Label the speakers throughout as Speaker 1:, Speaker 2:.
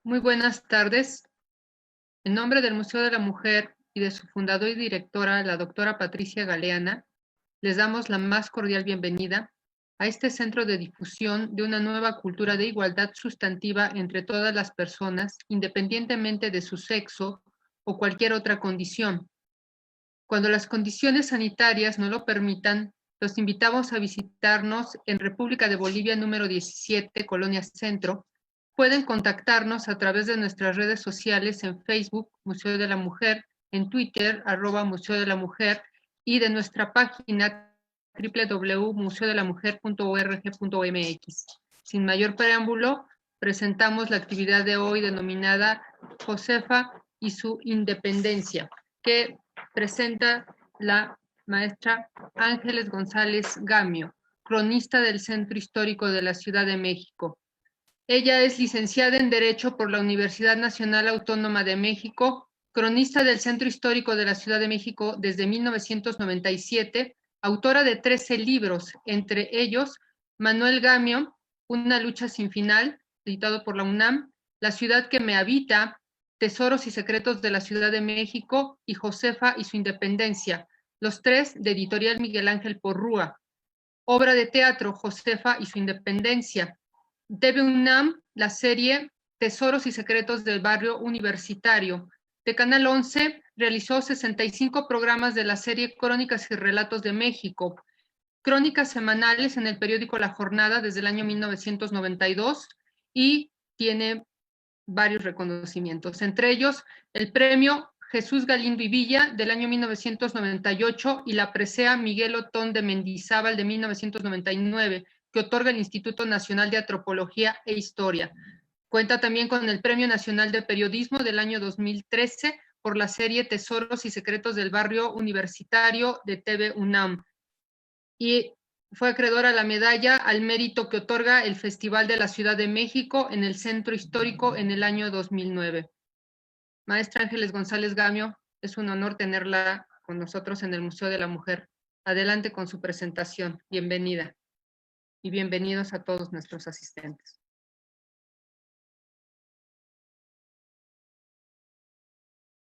Speaker 1: Muy buenas tardes. En nombre del Museo de la Mujer y de su fundador y directora, la doctora Patricia Galeana, les damos la más cordial bienvenida a este centro de difusión de una nueva cultura de igualdad sustantiva entre todas las personas, independientemente de su sexo o cualquier otra condición. Cuando las condiciones sanitarias no lo permitan, los invitamos a visitarnos en República de Bolivia número 17, Colonia Centro. Pueden contactarnos a través de nuestras redes sociales en Facebook, Museo de la Mujer, en Twitter, @Museo de la Mujer, y de nuestra página www.museodelamujer.org.mx. Sin mayor preámbulo, presentamos la actividad de hoy denominada Josefa y su independencia, que presenta la maestra Ángeles González Gamio, cronista del Centro Histórico de la Ciudad de México. Ella es licenciada en Derecho por la Universidad Nacional Autónoma de México, cronista del Centro Histórico de la Ciudad de México desde 1997, autora de 13 libros, entre ellos Manuel Gamio, Una lucha sin final, editado por la UNAM, La ciudad que me habita, Tesoros y secretos de la Ciudad de México y Josefa y su independencia, los tres de Editorial Miguel Ángel Porrúa. Obra de teatro, Josefa y su independencia. TV UNAM, la serie Tesoros y secretos del barrio universitario. De Canal 11 realizó 65 programas de la serie Crónicas y Relatos de México. Crónicas semanales en el periódico La Jornada desde el año 1992 y tiene varios reconocimientos, entre ellos el premio Jesús Galindo y Villa del año 1998 y la presea Miguel Otón de Mendizábal de 1999, que otorga el Instituto Nacional de Antropología e Historia. Cuenta también con el Premio Nacional de Periodismo del año 2013 por la serie Tesoros y secretos del barrio universitario de TV UNAM. Y fue acreedora a la medalla al mérito que otorga el Festival de la Ciudad de México en el Centro Histórico en el año 2009. Maestra Ángeles González Gamio, es un honor tenerla con nosotros en el Museo de la Mujer. Adelante con su presentación. Bienvenida. Y bienvenidos a todos nuestros asistentes.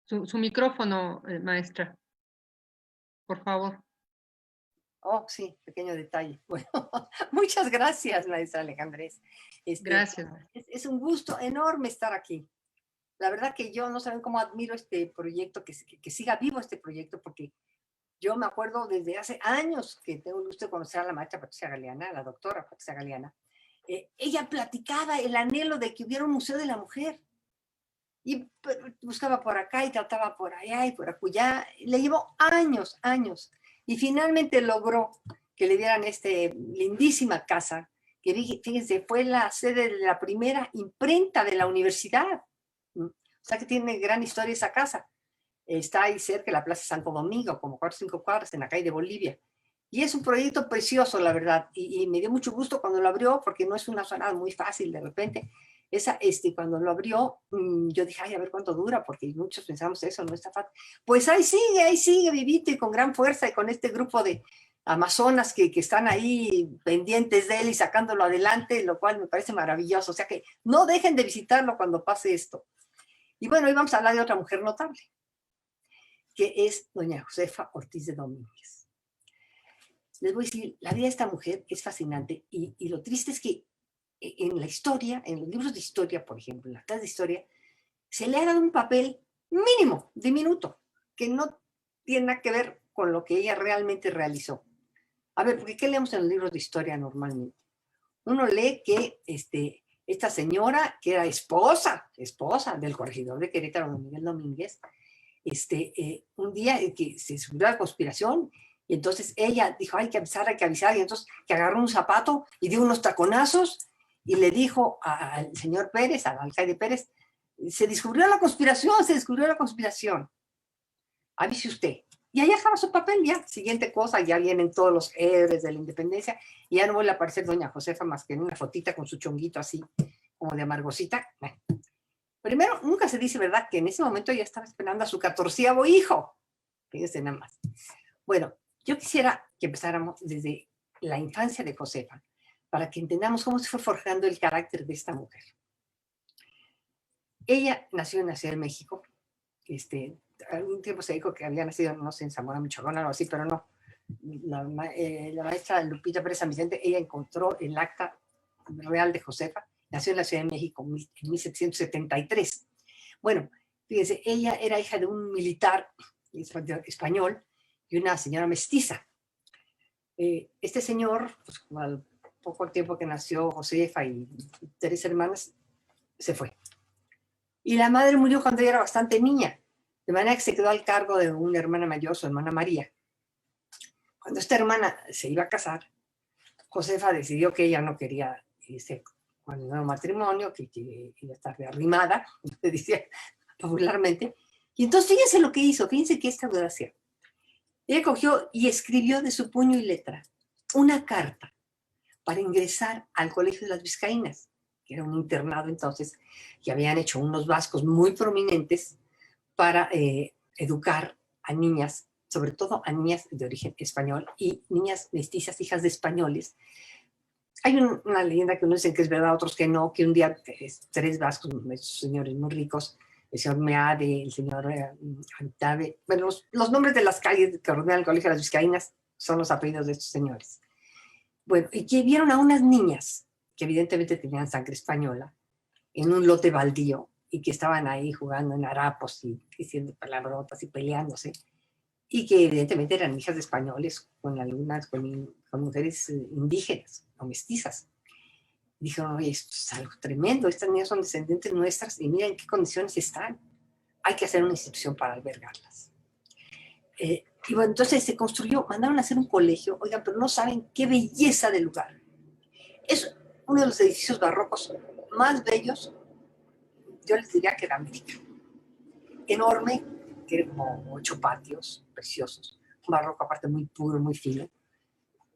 Speaker 1: Su micrófono, maestra, por favor.
Speaker 2: Oh, sí, pequeño detalle. Bueno, muchas gracias, maestra Alejandrés.
Speaker 1: Gracias.
Speaker 2: Es un gusto enorme estar aquí. La verdad que yo no saben cómo admiro este proyecto, que siga vivo este proyecto, porque yo me acuerdo desde hace años que tengo el gusto de conocer a la maestra Patricia Galeana, la doctora Patricia Galeana. Ella platicaba el anhelo de que hubiera un Museo de la Mujer. Y buscaba por acá y trataba por allá y por acullá. Le llevó años, años. Y finalmente logró que le dieran lindísima casa, que fíjense, fue la sede de la primera imprenta de la universidad. O sea que tiene gran historia esa casa. Está ahí cerca de la Plaza Santo Domingo, como 4 o 5 cuadras en la calle de Bolivia. Y es un proyecto precioso, la verdad. Y me dio mucho gusto cuando lo abrió, porque no es una zona muy fácil de repente. Cuando lo abrió, yo dije, ay, a ver cuánto dura, porque muchos pensamos eso, no está fácil. Pues ahí sigue vivito y con gran fuerza y con este grupo de amazonas que están ahí pendientes de él y sacándolo adelante, lo cual me parece maravilloso. O sea que no dejen de visitarlo cuando pase esto. Y bueno, hoy vamos a hablar de otra mujer notable, que es doña Josefa Ortiz de Domínguez. Les voy a decir, la vida de esta mujer es fascinante y lo triste es que en la historia, en los libros de historia, por ejemplo, en las clases de historia, se le ha dado un papel mínimo, diminuto, que no tiene nada que ver con lo que ella realmente realizó. A ver, porque ¿qué leemos en los libros de historia normalmente? Uno lee que esta señora, que era esposa del corregidor de Querétaro, don Miguel Domínguez, un día que se subió a la conspiración y entonces ella dijo, hay que avisar, y entonces que agarró un zapato y dio unos taconazos y le dijo al señor Pérez, al alcalde Pérez, se descubrió la conspiración, avise usted. Y ahí acaba su papel, ya, siguiente cosa, ya vienen todos los héroes de la independencia, y ya no vuelve a aparecer doña Josefa más que en una fotita con su chonguito así, como de amargosita. Primero, nunca se dice, ¿verdad?, que en ese momento ya estaba esperando a su 14º hijo. Fíjense nada más. Bueno, yo quisiera que empezáramos desde la infancia de Josefa, para que entendamos cómo se fue forjando el carácter de esta mujer. Ella nació en la Ciudad de México. Algún tiempo se dijo que había nacido, no sé, en Zamora, Michoacán, algo así, pero no. La maestra Lupita Pérez San Vicente, ella encontró el acta real de Josefa, nació en la Ciudad de México en 1773. Bueno, fíjense, ella era hija de un militar español y una señora mestiza. Este señor, pues, al poco tiempo que nació Josefa y 3 hermanas, se fue. Y la madre murió cuando ella era bastante niña, de manera que se quedó al cargo de una hermana mayor, su hermana María. Cuando esta hermana se iba a casar, Josefa decidió que ella no quería irse con el nuevo matrimonio, que iba a estar de arrimada, se decía popularmente. Y entonces fíjense lo que hizo, fíjense qué audacia. Ella cogió y escribió de su puño y letra una carta para ingresar al Colegio de las Vizcaínas, que era un internado entonces, que habían hecho unos vascos muy prominentes para educar a niñas, sobre todo a niñas de origen español y niñas mestizas, hijas de españoles. Hay una leyenda que unos dicen que es verdad, otros que no, que un día 3 vascos, señores muy ricos, el señor Meade, el señor Antave, bueno, los nombres de las calles que rodean el Colegio de las Vizcaínas son los apellidos de estos señores. Bueno, y que vieron a unas niñas que evidentemente tenían sangre española en un lote baldío y que estaban ahí jugando en harapos y diciendo palabrotas y peleándose, y que evidentemente eran hijas de españoles con algunas, con mujeres indígenas o mestizas. Dijeron, oye, esto es algo tremendo, estas niñas son descendientes nuestras y miren en qué condiciones están. Hay que hacer una institución para albergarlas. Y bueno, entonces se construyó, mandaron a hacer un colegio, oigan, pero no saben qué belleza de lugar. Es uno de los edificios barrocos más bellos, yo les diría que de América. Enorme, tiene como 8 patios preciosos, un barroco aparte muy puro, muy fino.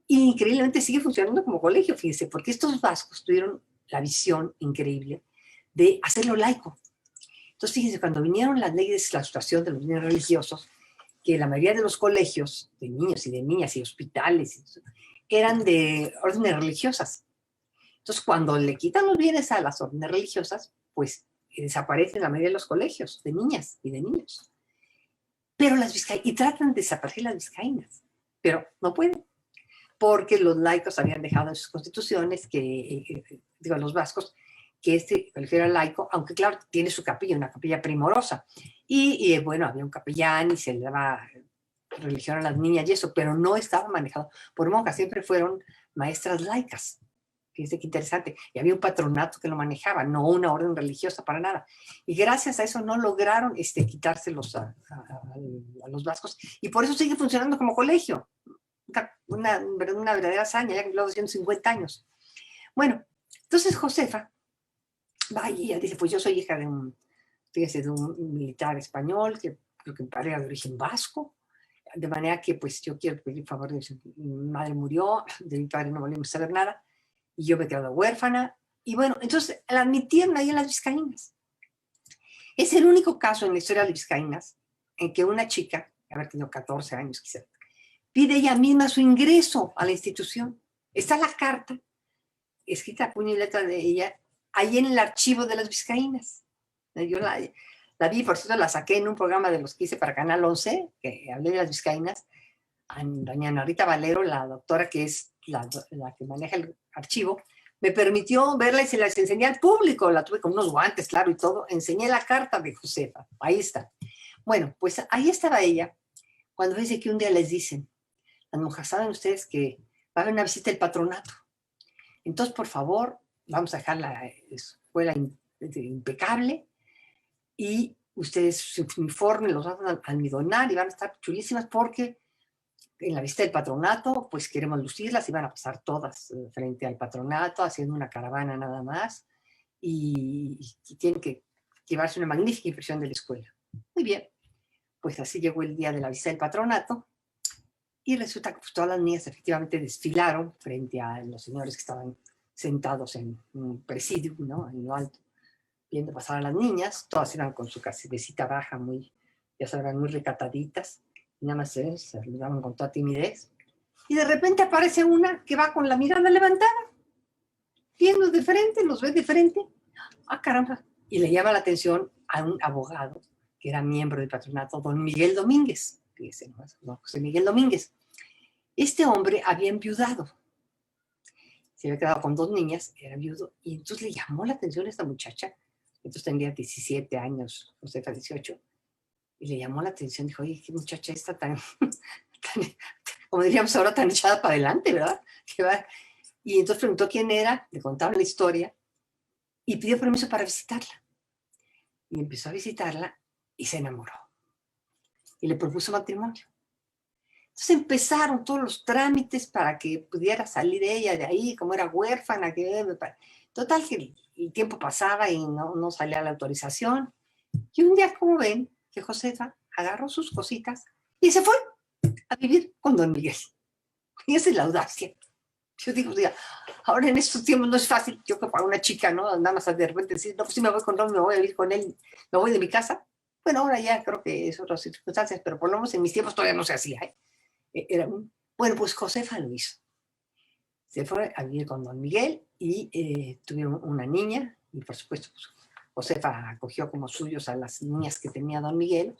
Speaker 2: Y increíblemente sigue funcionando como colegio, fíjense, porque estos vascos tuvieron la visión increíble de hacerlo laico. Entonces, fíjense, cuando vinieron las leyes de clausuración de los bienes religiosos, que la mayoría de los colegios de niños y de niñas y hospitales eran de órdenes religiosas. Entonces, cuando le quitan los bienes a las órdenes religiosas, pues desaparecen la mayoría de los colegios de niñas y de niños. Pero las vizcaínas, y tratan de desaparecer las vizcaínas, pero no pueden, porque los laicos habían dejado en sus constituciones, digo, los vascos, que este colegio era laico, aunque claro, tiene su capilla, una capilla primorosa. Y bueno, había un capellán y se le daba religión a las niñas y eso, pero no estaba manejado por monjas, siempre fueron maestras laicas. Fíjense qué interesante. Y había un patronato que lo manejaba, no una orden religiosa para nada. Y gracias a eso no lograron quitárselos a los vascos. Y por eso sigue funcionando como colegio. Una verdadera hazaña, ya que luego 250 años. Bueno, entonces Josefa va y ella dice, pues yo soy hija de un militar español, que creo que mi padre era de origen vasco, de manera que pues yo quiero pedir favor de mi madre murió, de mi padre no volvimos a saber nada, y yo me he quedado huérfana, y bueno, entonces la admitieron ahí en las Vizcaínas. Es el único caso en la historia de las Vizcaínas en que una chica, haber tenido 14 años quizá, pide ella misma su ingreso a la institución. Está la carta, escrita a puño y letra de ella, ahí en el archivo de las Vizcaínas. Yo la vi, por cierto, la saqué en un programa de los que hice para Canal 11, que hablé de las Vizcaínas. Doña Narita Valero, la doctora que es la que maneja el archivo, me permitió verla y se las enseñé al público. La tuve con unos guantes, claro, y todo. Enseñé la carta de Josefa. Ahí está. Bueno, pues ahí estaba ella, cuando dice que un día les dicen, las monjas, saben ustedes que va a haber una visita del patronato. Entonces, por favor, vamos a dejar la escuela impecable y ustedes su uniforme los van a almidonar y van a estar chulísimas porque en la visita del patronato, pues queremos lucirlas y van a pasar todas frente al patronato haciendo una caravana nada más y tienen que llevarse una magnífica impresión de la escuela. Muy bien, pues así llegó el día de la visita del patronato y resulta que pues, todas las niñas efectivamente desfilaron frente a los señores que estaban sentados en un presidio, ¿no? En lo alto, viendo pasar a las niñas. Todas eran con su cabecita baja, muy, ya sabrán, muy recataditas. Y nada más se saludaban con toda timidez. Y de repente aparece una que va con la mirada levantada, viendo de frente, los ve de frente. Ah, caramba. y le llama la atención a un abogado que era miembro del patronato, don Miguel Domínguez, fíjese nomás, don José Miguel Domínguez. Este hombre había enviudado, se había quedado con 2 niñas, era viudo, y entonces le llamó la atención a esta muchacha, entonces tendría 17 años, Josefa 18, y le llamó la atención, dijo, oye, qué muchacha esta tan, como diríamos ahora, tan echada para adelante, ¿verdad? Y entonces preguntó quién era, le contaron la historia, y pidió permiso para visitarla. Y empezó a visitarla y se enamoró. Y le propuso matrimonio. Entonces empezaron todos los trámites para que pudiera salir ella de ahí, como era huérfana. Total, que el tiempo pasaba y no salía la autorización. Y un día, como ven, que Josefa agarró sus cositas y se fue a vivir con don Miguel. Y esa es la audacia. Yo digo, ahora en estos tiempos no es fácil, yo que para una chica, ¿no? Nada más de repente decir, no, pues sí me voy con Don, me voy a vivir con él, me voy de mi casa. Bueno, ahora ya creo que es otras circunstancias, pero por lo menos en mis tiempos todavía no se hacía. Bueno, pues Josefa lo hizo. Se fue a vivir con Don Miguel y tuvieron una niña, y por supuesto, pues, Josefa acogió como suyos a las niñas que tenía Don Miguel,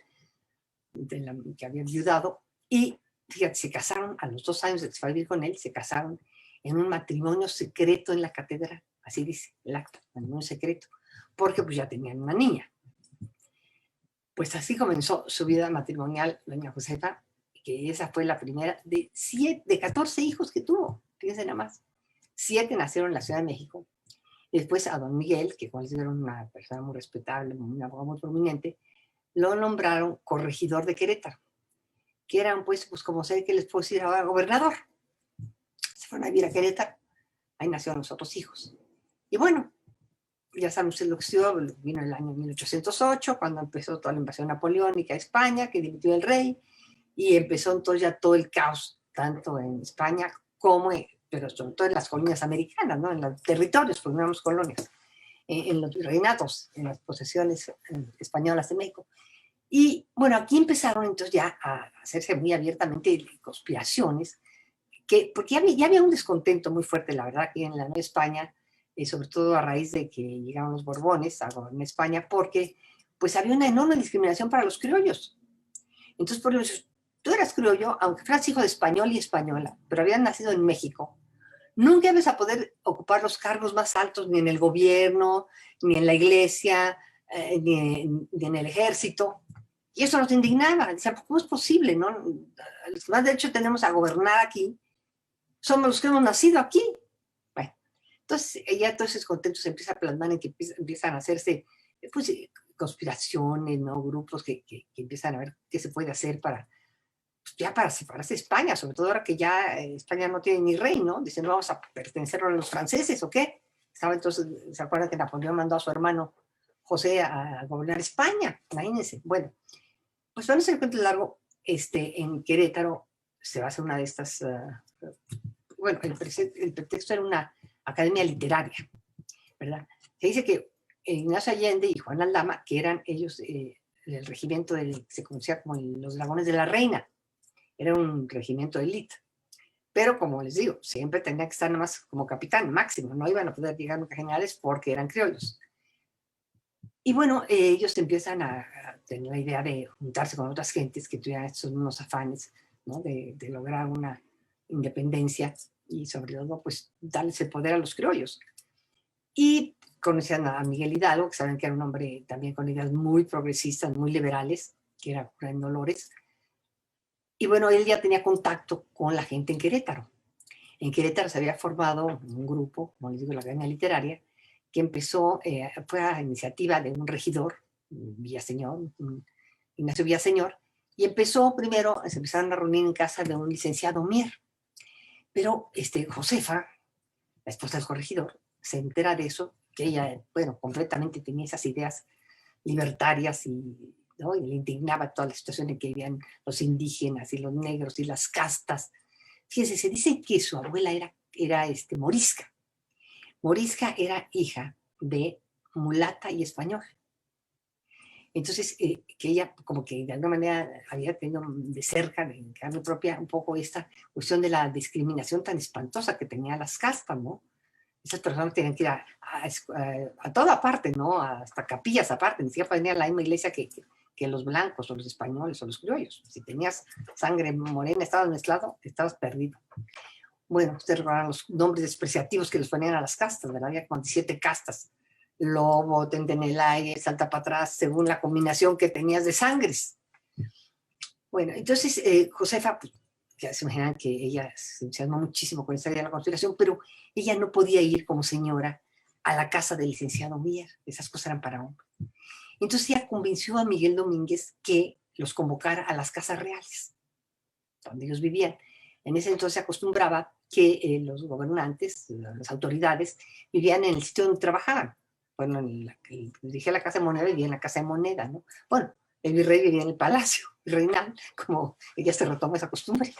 Speaker 2: que había viudado, y fíjate, se casaron a los 2 años de que se fue a vivir con él, se casaron en un matrimonio secreto en la catedral, así dice el acta, matrimonio secreto, porque pues ya tenían una niña. Pues así comenzó su vida matrimonial doña Josefa, que esa fue la primera de 14 hijos que tuvo, fíjense nada más. 7 nacieron en la Ciudad de México. Después a don Miguel, que como les digo era una persona muy respetable, un abogado muy prominente, lo nombraron corregidor de Querétaro, que eran pues como sé que les puedo decir ahora, gobernador. Se fueron a vivir a Querétaro, ahí nacieron los otros hijos. Y bueno, ya saben ustedes lo que sucedió, vino el año 1808, cuando empezó toda la invasión napoleónica a España, que dimitió el rey, y empezó entonces ya todo el caos, tanto en España como, pero sobre todo en las colonias americanas, ¿no? En los territorios, porque no éramos colonias, en los virreinatos, en las posesiones españolas de México. Y bueno, aquí empezaron entonces ya a hacerse muy abiertamente conspiraciones, porque ya había un descontento muy fuerte, la verdad, aquí en la Nueva España, sobre todo a raíz de que llegaron los Borbones a gobernar España, porque pues había una enorme discriminación para los criollos. Entonces, por eso, tú eras criollo, aunque fueras hijo de español y española, pero habías nacido en México, nunca ibas a poder ocupar los cargos más altos ni en el gobierno, ni en la iglesia, ni en el ejército. Y eso nos indignaba. Decían, ¿cómo es posible, no? Los que más derecho tenemos a gobernar aquí somos los que hemos nacido aquí. Bueno, entonces ya todos esos contentos se empiezan a plasmar en que empiezan a hacerse pues, conspiraciones, ¿no? Grupos que empiezan a ver qué se puede hacer para, pues, ya para separarse de España, sobre todo ahora que ya España no tiene ni rey, ¿no? Dicen, vamos a pertenecer a los franceses, ¿o qué? Estaba entonces, ¿se acuerdan que Napoleón mandó a su hermano José a gobernar España? Imagínense. Bueno, pues para no ser cuento largo, en Querétaro se va a hacer una de estas... bueno, el pretexto era una academia literaria, ¿verdad? Se dice que Ignacio Allende y Juan Aldama, que eran ellos del regimiento que se conocía como los Dragones de la Reina, era un regimiento de élite, pero como les digo, siempre tenían que estar nada más como capitán máximo, no iban a poder llegar nunca generales porque eran criollos. Y bueno, ellos empiezan a tener la idea de juntarse con otras gentes que tuvieran estos unos afanes, ¿no? de lograr una independencia y sobre todo pues darles el poder a los criollos. Y conocían a Miguel Hidalgo, que saben que era un hombre también con ideas muy progresistas, muy liberales, que era cura en Dolores. Y bueno, él ya tenía contacto con la gente en Querétaro. En Querétaro se había formado un grupo, como les digo, la Academia Literaria, que empezó, fue a iniciativa de un regidor, Villaseñor, Ignacio Villaseñor, y empezó primero, se empezaron a reunir en casa de un licenciado Mier. Pero Josefa, la esposa del corregidor, se entera de eso, que ella, bueno, completamente tenía esas ideas libertarias ¿no? Y le indignaba toda la situación en que vivían los indígenas y los negros y las castas. Fíjense, se dice que su abuela era morisca. Morisca era hija de mulata y español. Entonces, que ella como que de alguna manera había tenido de cerca, de carne propia, un poco esta cuestión de la discriminación tan espantosa que tenía las castas, ¿no? Esas personas tenían que ir a toda parte, ¿no? Hasta capillas aparte, ni siquiera podían ir a la misma iglesia que los blancos o los españoles o los criollos. Si tenías sangre morena, estabas mezclado, estabas perdido. Bueno, ustedes recordarán los nombres despreciativos que les ponían a las castas, ¿verdad? Había como 17 castas. Lobo, tente en el aire, salta para atrás, según la combinación que tenías de sangres. Bueno, entonces Josefa, pues, ya se imaginan que ella se entusiasmó muchísimo con esta idea de la conspiración, pero ella no podía ir como señora a la casa del licenciado Mier. Esas cosas eran para hombres. Entonces ella convenció a Miguel Domínguez que los convocara a las casas reales, donde ellos vivían. En ese entonces se acostumbraba que los gobernantes, las autoridades, vivían en el sitio donde trabajaban. Bueno, el que dirigía la Casa de Moneda vivía en la Casa de Moneda, ¿no? Bueno, el virrey vivía en el Palacio Reinal, como ella se retomó esa costumbre.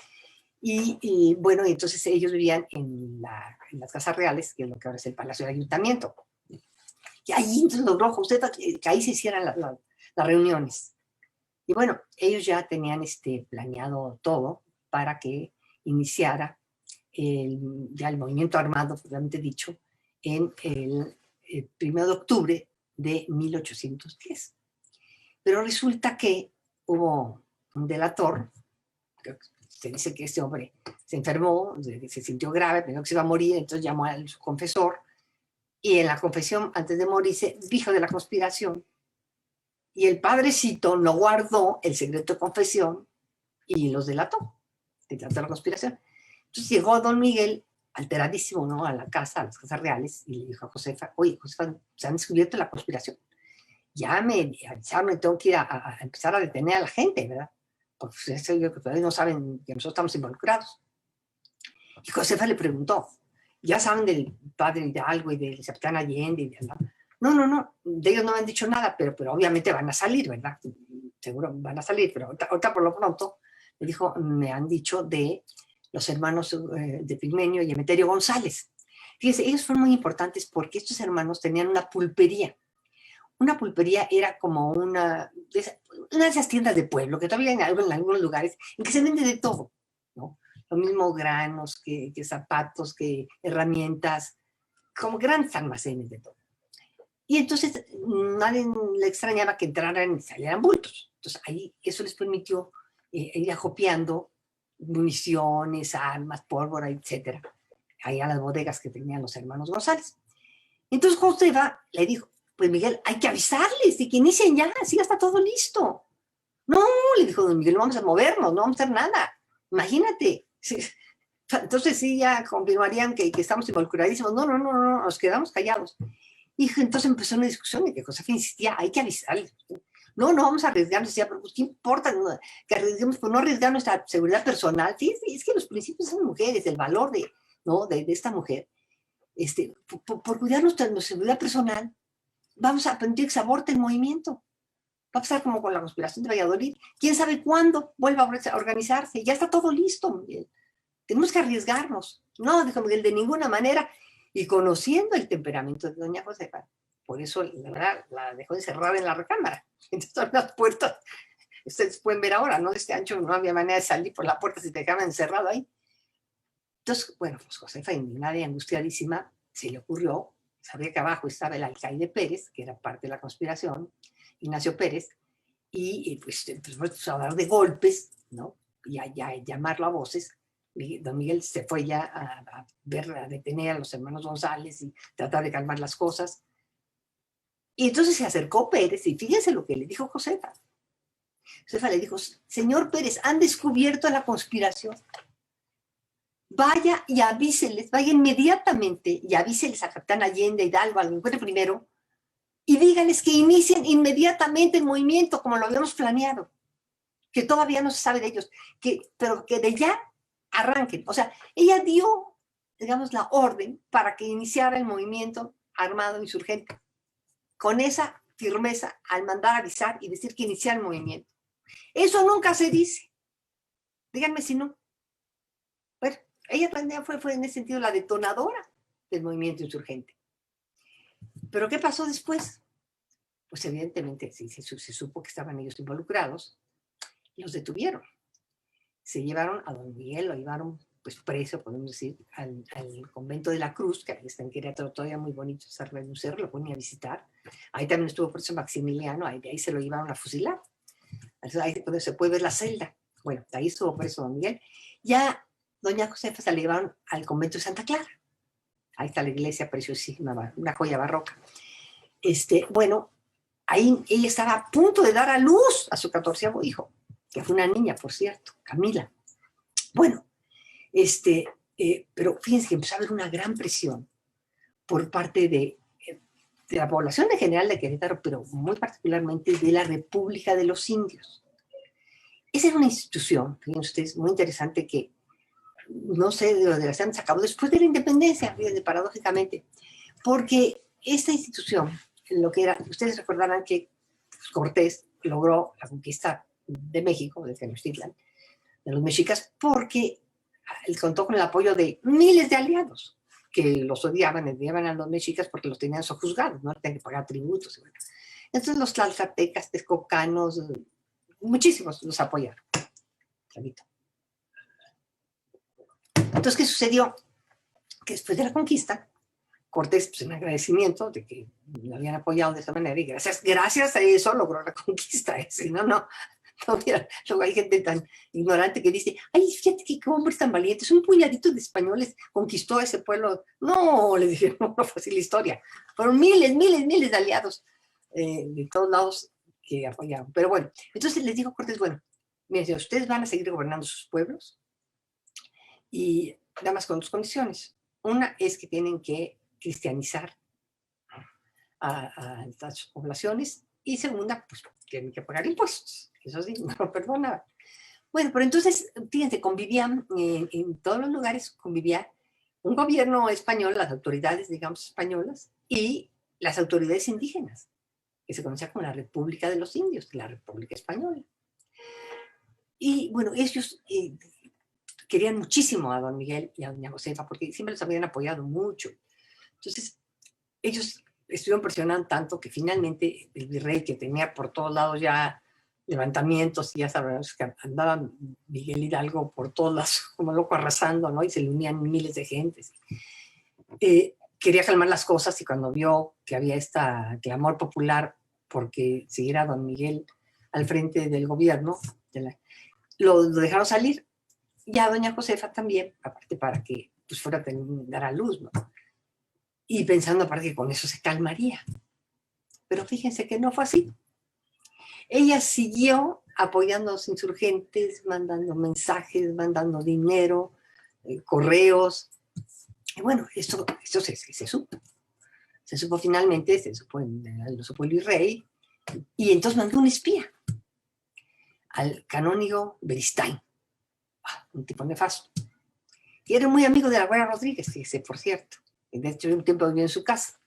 Speaker 2: Y bueno, entonces ellos vivían en las casas reales, que es lo que ahora es el Palacio del Ayuntamiento. Y ahí entonces logró Josefa que ahí se hicieran las reuniones. Y bueno, ellos ya tenían planeado todo para que iniciara ya el movimiento armado, propiamente dicho, en el 1 de octubre de 1810. Pero resulta que hubo un delator, que se dice que este hombre se enfermó, se sintió grave, pensó que se iba a morir, entonces llamó a su confesor, y en la confesión, antes de morirse, dijo de la conspiración, y el padrecito no guardó el secreto de confesión y los delató de la conspiración. Entonces llegó don Miguel, alteradísimo, ¿no?, a la casa, a las casas reales, y le dijo a Josefa, oye, Josefa, se han descubierto la conspiración. Ya me avisaron y tengo que ir a empezar a detener a la gente, ¿verdad? Porque eso yo que todavía no saben que nosotros estamos involucrados. Y Josefa le preguntó, ¿ya saben del padre Hidalgo y del capitán Allende? ¿Verdad? No, de ellos no me han dicho nada, pero obviamente van a salir, ¿verdad? Seguro van a salir, pero ahorita por lo pronto, me dijo, me han dicho de los hermanos de Pigmenio y Emeterio González. Fíjense, ellos fueron muy importantes porque estos hermanos tenían una pulpería. Una pulpería era como una de esas tiendas de pueblo, que todavía hay en algunos lugares, en que se vende de todo, ¿no? Lo mismo granos, que zapatos, que herramientas, como grandes almacenes de todo. Y entonces nadie le extrañaba que entraran y salieran bultos. Entonces ahí eso les permitió ir acopiando municiones, armas, pólvora, etcétera, ahí a las bodegas que tenían los hermanos González. Entonces Josefa le dijo, pues Miguel, hay que avisarles y que inicien ya, sí, ya está todo listo. No, le dijo don Miguel, no vamos a movernos, no vamos a hacer nada. Imagínate. Sí. Entonces sí, ya confirmarían que estamos involucradísimos. No, nos quedamos callados. Y entonces empezó una discusión en que Josefa insistía, hay que avisarles. No vamos a arriesgarnos. Decía, pero pues, ¿qué importa que arriesguemos por no arriesgar nuestra seguridad personal? Sí, es que los principios son mujeres, el valor de esta mujer, por cuidar nuestra seguridad personal, vamos a permitir que se aborte el movimiento. Va a pasar como con la conspiración de Valladolid. ¿Quién sabe cuándo vuelva a organizarse? Ya está todo listo, Miguel. Tenemos que arriesgarnos. No, dijo Miguel, de ninguna manera. Y conociendo el temperamento de doña Josefa, por eso, la verdad, la dejó encerrada en la recámara. Entonces, las puertas, ustedes pueden ver ahora, ¿no? De este ancho no había manera de salir por la puerta si te dejaban encerrado ahí. Entonces, bueno, pues Josefa, indignada y angustiadísima, se le ocurrió, sabía que abajo estaba el alcaide Pérez, que era parte de la conspiración, Ignacio Pérez, y pues empezó a hablar de golpes, ¿no? Y a llamarlo a voces. Don Miguel se fue ya a detener a los hermanos González y tratar de calmar las cosas. Y entonces se acercó Pérez y fíjense lo que le dijo Josefa. Josefa le dijo, señor Pérez, han descubierto la conspiración. Vaya y avíseles, vaya inmediatamente y avíseles a capitán Allende, Hidalgo, al que encuentre primero, y díganles que inicien inmediatamente el movimiento como lo habíamos planeado, que todavía no se sabe de ellos, pero que de ya arranquen. O sea, ella dio, digamos, la orden para que iniciara el movimiento armado insurgente, con esa firmeza al mandar avisar y decir que iniciara el movimiento. Eso nunca se dice. Díganme si no. Bueno, ella también fue en ese sentido la detonadora del movimiento insurgente. ¿Pero qué pasó después? Pues evidentemente se supo que estaban ellos involucrados, los detuvieron. Se llevaron a don Miguel, lo llevaron pues preso, podemos decir, al convento de la Cruz, que ahí está en Querétaro, todavía muy bonito, está arriba de un cerro, lo ponía a visitar. Ahí también estuvo preso Maximiliano, de ahí se lo iban a fusilar. Ahí se puede ver la celda. Bueno, ahí estuvo preso don Miguel. Ya doña Josefa se la llevaron al convento de Santa Clara. Ahí está la iglesia preciosísima, una joya barroca. Bueno, ahí ella estaba a punto de dar a luz a su 14º hijo, que fue una niña, por cierto, Camila. Bueno, pero fíjense que empezó a haber una gran presión por parte de la población en general de Querétaro, pero muy particularmente de la República de los Indios. Esa era una institución, fíjense ustedes, muy interesante que no sé de dónde se han sacado después de la independencia, fíjense, paradójicamente, porque esta institución, lo que era, ustedes recordarán que Cortés logró la conquista de México, de Tenochtitlan, de los mexicas, porque él contó con el apoyo de miles de aliados que los odiaban a los mexicas porque los tenían sojuzgados, ¿no? Tenían que pagar tributos. Bueno. Entonces los tlalzatecas, texcocanos, muchísimos los apoyaron. Entonces, ¿qué sucedió? Que después de la conquista, Cortés, pues, en agradecimiento de que lo habían apoyado de esa manera, y gracias a eso logró la conquista. Si no, luego hay gente tan ignorante que dice, ay, fíjate que qué hombres tan valientes, un puñadito de españoles conquistó a ese pueblo. No, le dije, no fue así la historia. Fueron miles de aliados de todos lados que apoyaron. Pero bueno, entonces les dijo Cortés, bueno, miren, ustedes van a seguir gobernando sus pueblos y nada más con dos condiciones. Una es que tienen que cristianizar a las poblaciones, y segunda, pues tienen que pagar impuestos. Eso sí, no lo perdona. Bueno, pero entonces, fíjense, convivían en todos los lugares, convivía un gobierno español, las autoridades, digamos, españolas, y las autoridades indígenas, que se conocía como la República de los Indios, la República Española. Y bueno, ellos querían muchísimo a don Miguel y a doña Josefa, porque siempre los habían apoyado mucho. Entonces, ellos estuvieron presionando tanto que finalmente el virrey, que tenía por todos lados ya levantamientos, y ya sabemos que andaba Miguel Hidalgo por todas las, como loco, arrasando, ¿no? Y se le unían miles de gentes. Quería calmar las cosas, y cuando vio que había este clamor popular porque siguiera don Miguel al frente del gobierno, lo dejaron salir. Y a doña Josefa también, aparte para que pues, fuera a dar a luz, ¿no? Y pensando aparte que con eso se calmaría. Pero fíjense que no fue así. Ella siguió apoyando a los insurgentes, mandando mensajes, mandando dinero, correos. Y bueno, esto se supo. Se supo finalmente, lo supo el virrey, y entonces mandó un espía al canónigo Beristain, un tipo nefasto. Y era muy amigo de la Güera Rodríguez, fíjese, por cierto. De hecho, un tiempo vivió en su casa.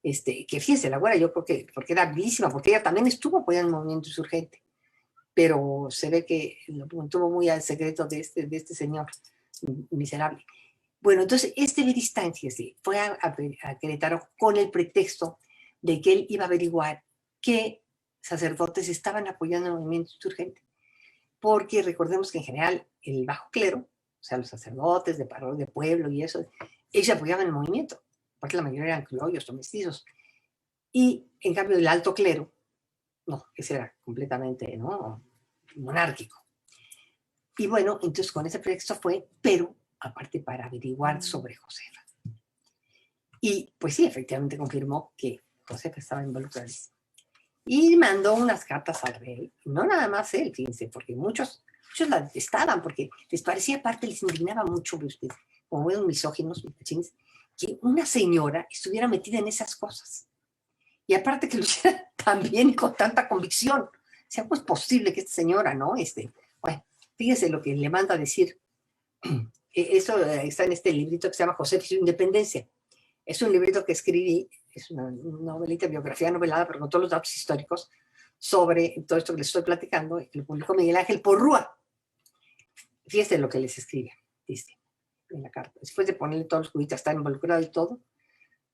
Speaker 2: Que fíjese, la Güera, yo creo que porque era habilísima, porque ella también estuvo apoyando el movimiento insurgente, pero se ve que lo mantuvo muy al secreto de este señor miserable. Bueno, entonces este Beristain, fíjese, fue a Querétaro con el pretexto de que él iba a averiguar qué sacerdotes estaban apoyando el movimiento insurgente, porque recordemos que en general el bajo clero, o sea, los sacerdotes de parroquia, de pueblo y eso, ellos apoyaban el movimiento, porque la mayoría eran criollos o mestizos. Y en cambio el alto clero, no, ese era completamente, ¿no?, monárquico. Y bueno, entonces con ese pretexto fue, pero aparte para averiguar sobre Josefa. Y pues sí, efectivamente confirmó que Josefa estaba involucrada. Y mandó unas cartas al rey, no nada más él, fíjense, porque muchos la detestaban, porque les parecía, aparte, les indignaba mucho, ustedes, como eran misóginos, que una señora estuviera metida en esas cosas. Y aparte que lo hiciera tan bien y con tanta convicción. O sea, pues posible que esta señora, ¿no? Bueno, fíjese lo que le manda a decir. Eso está en este librito que se llama Josefa y su independencia. Es un librito que escribí, es una novelita, biografía novelada, pero con todos los datos históricos sobre todo esto que les estoy platicando, que lo publicó Miguel Ángel Porrúa. Fíjense lo que les escribe, dice en la carta. Después de ponerle todos los cubitos, está involucrado y todo,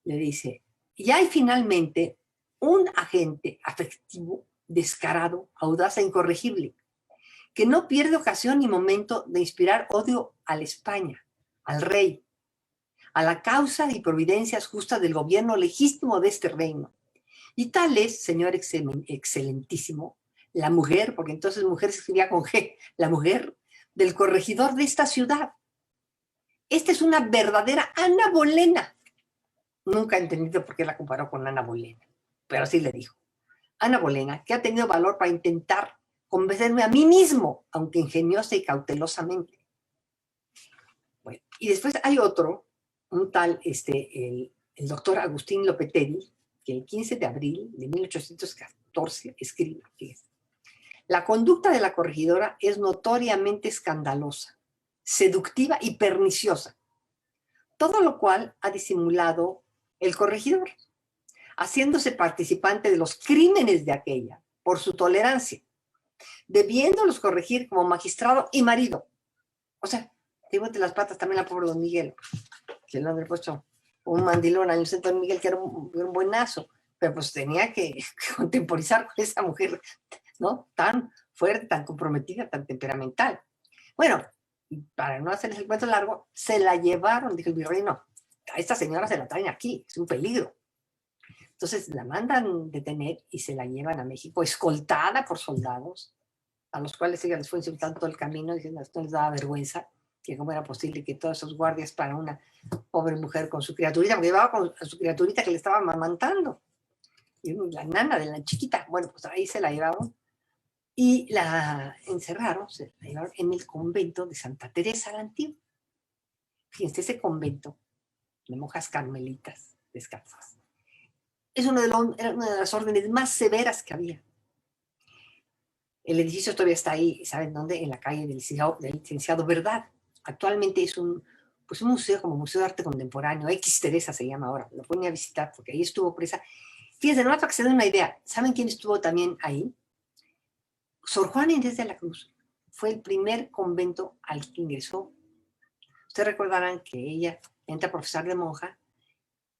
Speaker 2: le dice: y hay finalmente un agente afectivo, descarado, audaz e incorregible, que no pierde ocasión ni momento de inspirar odio a la España, al rey, a la causa y providencias justas del gobierno legítimo de este reino. Y tal es, señor excelentísimo, la mujer, porque entonces mujer se escribía con G, la mujer del corregidor de esta ciudad. Esta es una verdadera Ana Bolena. Nunca he entendido por qué la comparó con Ana Bolena, pero así le dijo. Ana Bolena, que ha tenido valor para intentar convencerme a mí mismo, aunque ingeniosa y cautelosamente. Bueno, y después hay otro, un tal, el doctor Agustín Lopetegui, que el 15 de abril de 1814 escribe, fíjese, la conducta de la corregidora es notoriamente escandalosa, seductiva y perniciosa, todo lo cual ha disimulado el corregidor, haciéndose participante de los crímenes de aquella por su tolerancia, debiéndolos corregir como magistrado y marido. O sea, digo entre las patas también la pobre don Miguel, que le han puesto un mandilón al centro de don Miguel, que era un buenazo, pero pues tenía que contemporizar con esa mujer, ¿no? Tan fuerte, tan comprometida, tan temperamental. Bueno, para no hacerles el cuento largo, se la llevaron, dijo el virrey, no, a esta señora se la traen aquí, es un peligro. Entonces la mandan detener y se la llevan a México, escoltada por soldados, a los cuales ella les fue insultando todo el camino, diciendo, esto les daba vergüenza, que cómo era posible que todos esos guardias para una pobre mujer con su criaturita, porque llevaba con a su criaturita que le estaba amamantando, y la nana de la chiquita, bueno, pues ahí se la llevaron, y la encerraron, se la llevaron en el convento de Santa Teresa la Antigua. Fíjense, ese convento de monjas carmelitas descalzas es era una de las órdenes más severas que había. El edificio todavía está ahí, ¿saben dónde? En la calle del licenciado Verdad. Actualmente es un museo, como Museo de Arte Contemporáneo, X Teresa se llama ahora, lo pueden ir a visitar porque ahí estuvo presa. Fíjense, nomás para que se den una idea, ¿saben quién estuvo también ahí? Sor Juana Inés de la Cruz fue el primer convento al que ingresó. Ustedes recordarán que ella entra a profesar de monja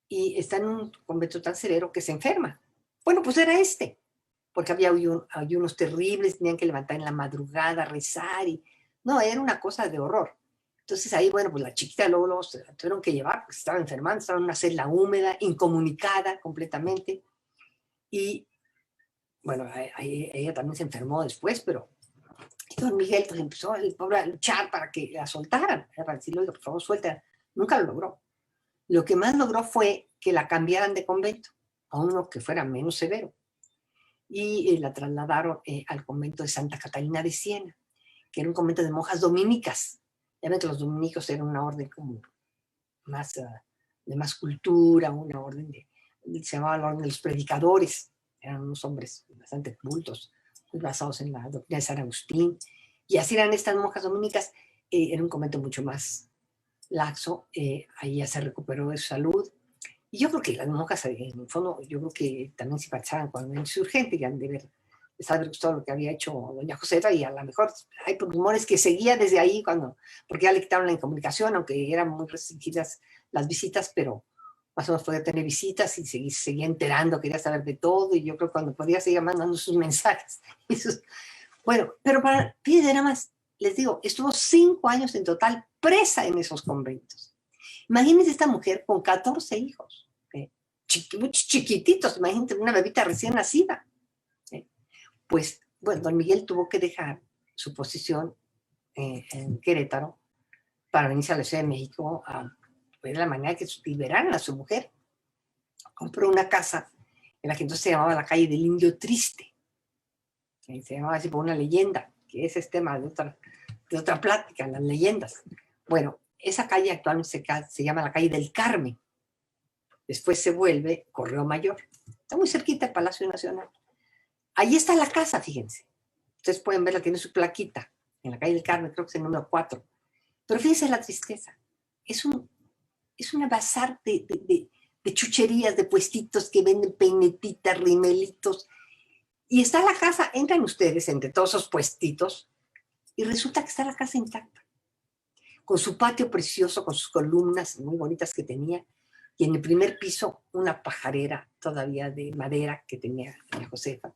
Speaker 2: y está en un convento tan severo que se enferma. Bueno, pues era porque había ayunos terribles, tenían que levantar en la madrugada, rezar, y no, era una cosa de horror. Entonces ahí, bueno, pues la chiquita luego se la tuvieron que llevar porque se estaba enfermando, estaba en una celda húmeda, incomunicada completamente, y bueno, ella también se enfermó después, pero don Miguel pues empezó el pobre a luchar para que la soltaran, para decirle, oiga, por favor, suelta. Nunca lo logró. Lo que más logró fue que la cambiaran de convento a uno que fuera menos severo. Y la trasladaron al convento de Santa Catalina de Siena, que era un convento de monjas dominicas. Ya ven que los dominicos eran una orden como más de más cultura, una orden se llamaba la orden de los predicadores, eran unos hombres bastante cultos, muy basados en la doctrina de San Agustín, y así eran estas monjas dominicas. Era un convento mucho más laxo, ahí ya se recuperó de su salud. Y yo creo que las monjas, en el fondo, yo creo que también simpatizaban con el insurgente y han de haber gustado lo que había hecho doña Josefa, y a lo mejor hay rumores que seguía desde ahí, porque ya le quitaron la incomunicación, aunque eran muy restringidas las visitas, pero más o menos podía tener visitas y seguía enterando, quería saber de todo, y yo creo que cuando podía seguir mandando sus mensajes. Bueno, pero fíjense nada más, les digo, estuvo 5 años en total presa en esos conventos. Imagínense esta mujer con 14 hijos, muy chiquititos, imagínense una bebita recién nacida. Pues, bueno, don Miguel tuvo que dejar su posición en Querétaro para venirse a la Ciudad de México a ver la manera que liberaran a su mujer. Compró una casa en la que entonces se llamaba la calle del Indio Triste. Se llamaba así por una leyenda, que ese es tema de otra plática, las leyendas. Bueno, esa calle actualmente se llama la calle del Carmen. Después se vuelve Correo Mayor. Está muy cerquita del Palacio Nacional. Ahí está la casa, fíjense. Ustedes pueden verla, tiene su plaquita en la calle del Carmen, creo que es el número 4. Pero fíjense la tristeza. Es una bazar de chucherías, de puestitos que venden peinetitas, rimelitos. Y está la casa, entran ustedes entre todos esos puestitos y resulta que está la casa intacta, con su patio precioso, con sus columnas muy bonitas que tenía, y en el primer piso una pajarera todavía de madera que tenía doña Josefa.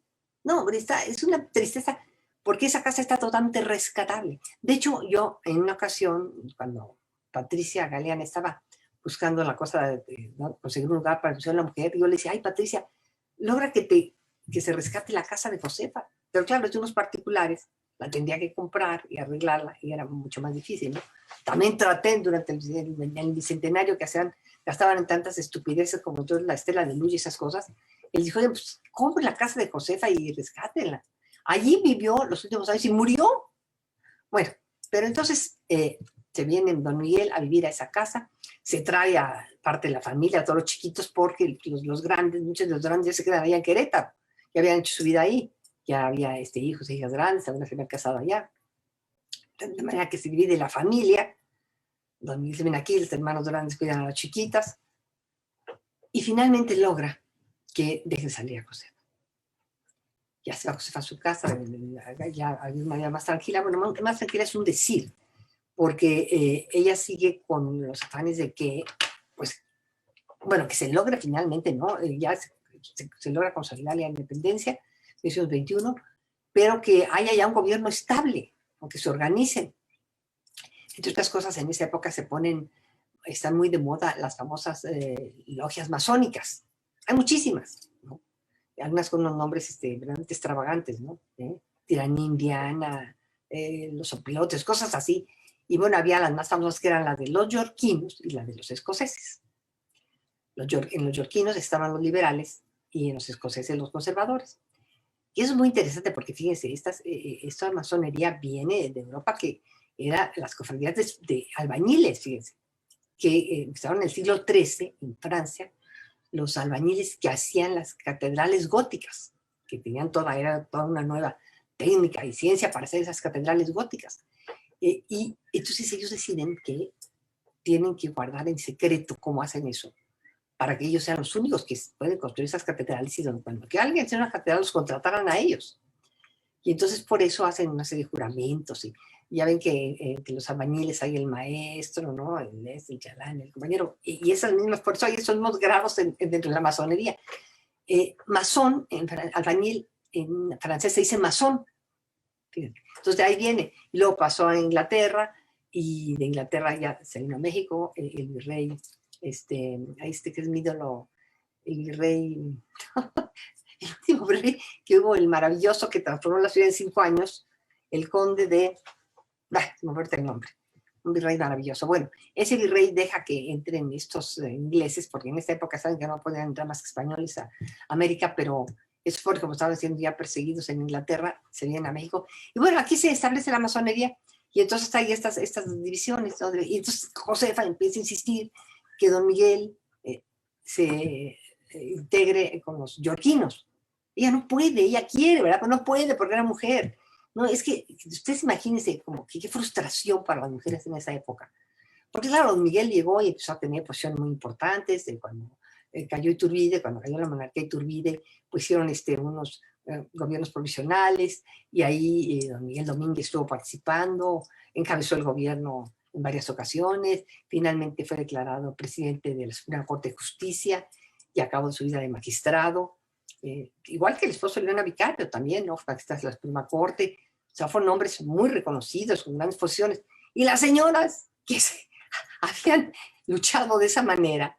Speaker 2: No, hombre, es una tristeza porque esa casa está totalmente rescatable. De hecho, yo en una ocasión, cuando Patricia Galeana estaba buscando la cosa ¿no? conseguir un lugar para la mujer, yo le decía, ay, Patricia, logra que se rescate la casa de Josefa. Pero claro, es de unos particulares, la tendría que comprar y arreglarla, y era mucho más difícil, ¿no? También traté durante el bicentenario que gastaban en tantas estupideces como toda la estela de luz y esas cosas. Él dijo, oye, pues compre la casa de Josefa y rescátenla. Allí vivió los últimos años y murió. Bueno, pero entonces se viene don Miguel a vivir a esa casa, se trae a parte de la familia, a todos los chiquitos, porque los grandes, muchos de los grandes ya se quedan allá en Querétaro, ya habían hecho su vida ahí, ya había hijos e hijas grandes, algunas se habían casado allá. De manera que se divide la familia, don Miguel se viene aquí, los hermanos grandes cuidan a las chiquitas, y finalmente logra que dejen salir a Josefa. Ya se va Josefa a su casa, ya hay una manera más tranquila. Bueno, más tranquila es un decir, porque ella sigue con los afanes de que, pues, bueno, que se logra finalmente, ¿no? Ya se logra consolidar la independencia, 1921, pero que haya ya un gobierno estable, aunque se organicen. Entre otras cosas, en esa época están muy de moda las famosas logias masónicas. Hay muchísimas, ¿no? Algunas con unos nombres realmente extravagantes, ¿no? Tiranía indiana, los opilotes, cosas así. Y bueno, había las más famosas que eran las de los yorquinos y las de los escoceses. En los yorquinos estaban los liberales y en los escoceses los conservadores. Y eso es muy interesante porque, fíjense, esta masonería viene de Europa, que eran las cofradías de albañiles, fíjense, que empezaron en el siglo XIII en Francia, los albañiles que hacían las catedrales góticas, que era toda una nueva técnica y ciencia para hacer esas catedrales góticas. Y entonces ellos deciden que tienen que guardar en secreto cómo hacen eso, para que ellos sean los únicos que pueden construir esas catedrales, y cuando que alguien hace una catedral los contrataran a ellos. Y entonces por eso hacen una serie de juramentos, y ya ven que entre los albañiles hay el maestro, ¿no? El chalán, el compañero, y esas mismas, por eso hay esos mismos grados dentro de la masonería. Masón, albañil en francés se dice masón. Entonces de ahí viene. Y luego pasó a Inglaterra, y de Inglaterra ya se vino a México, el virrey, que es mi ídolo, el virrey, el último virrey que hubo, el maravilloso que transformó la ciudad en 5 años, el conde de, se me acuerda el nombre, un virrey maravilloso. Bueno, ese virrey deja que entren estos ingleses, porque en esta época saben que no podían entrar más que españoles a América, pero eso fue porque, como estaban siendo ya perseguidos en Inglaterra, se vienen a México. Y bueno, aquí se establece la masonería, y entonces hay estas divisiones, ¿no? Y entonces Josefa empieza a insistir que don Miguel se integre con los yorquinos. Ella no puede, ella quiere, ¿verdad? Pero no puede porque era mujer. No, es que ustedes imagínense como que qué frustración para las mujeres en esa época. Porque claro, don Miguel llegó y empezó a tener posiciones muy importantes. Cuando cayó Iturbide, cuando cayó la monarquía Iturbide, pues hicieron unos gobiernos provisionales, y ahí don Miguel Domínguez estuvo participando, encabezó el gobierno en varias ocasiones, finalmente fue declarado presidente de la Suprema Corte de Justicia y acabó su vida de magistrado. Igual que el esposo de Leona Vicario también, ¿no? Magistrado de la Suprema Corte. O sea, fueron hombres muy reconocidos, con grandes posiciones. Y las señoras que habían luchado de esa manera,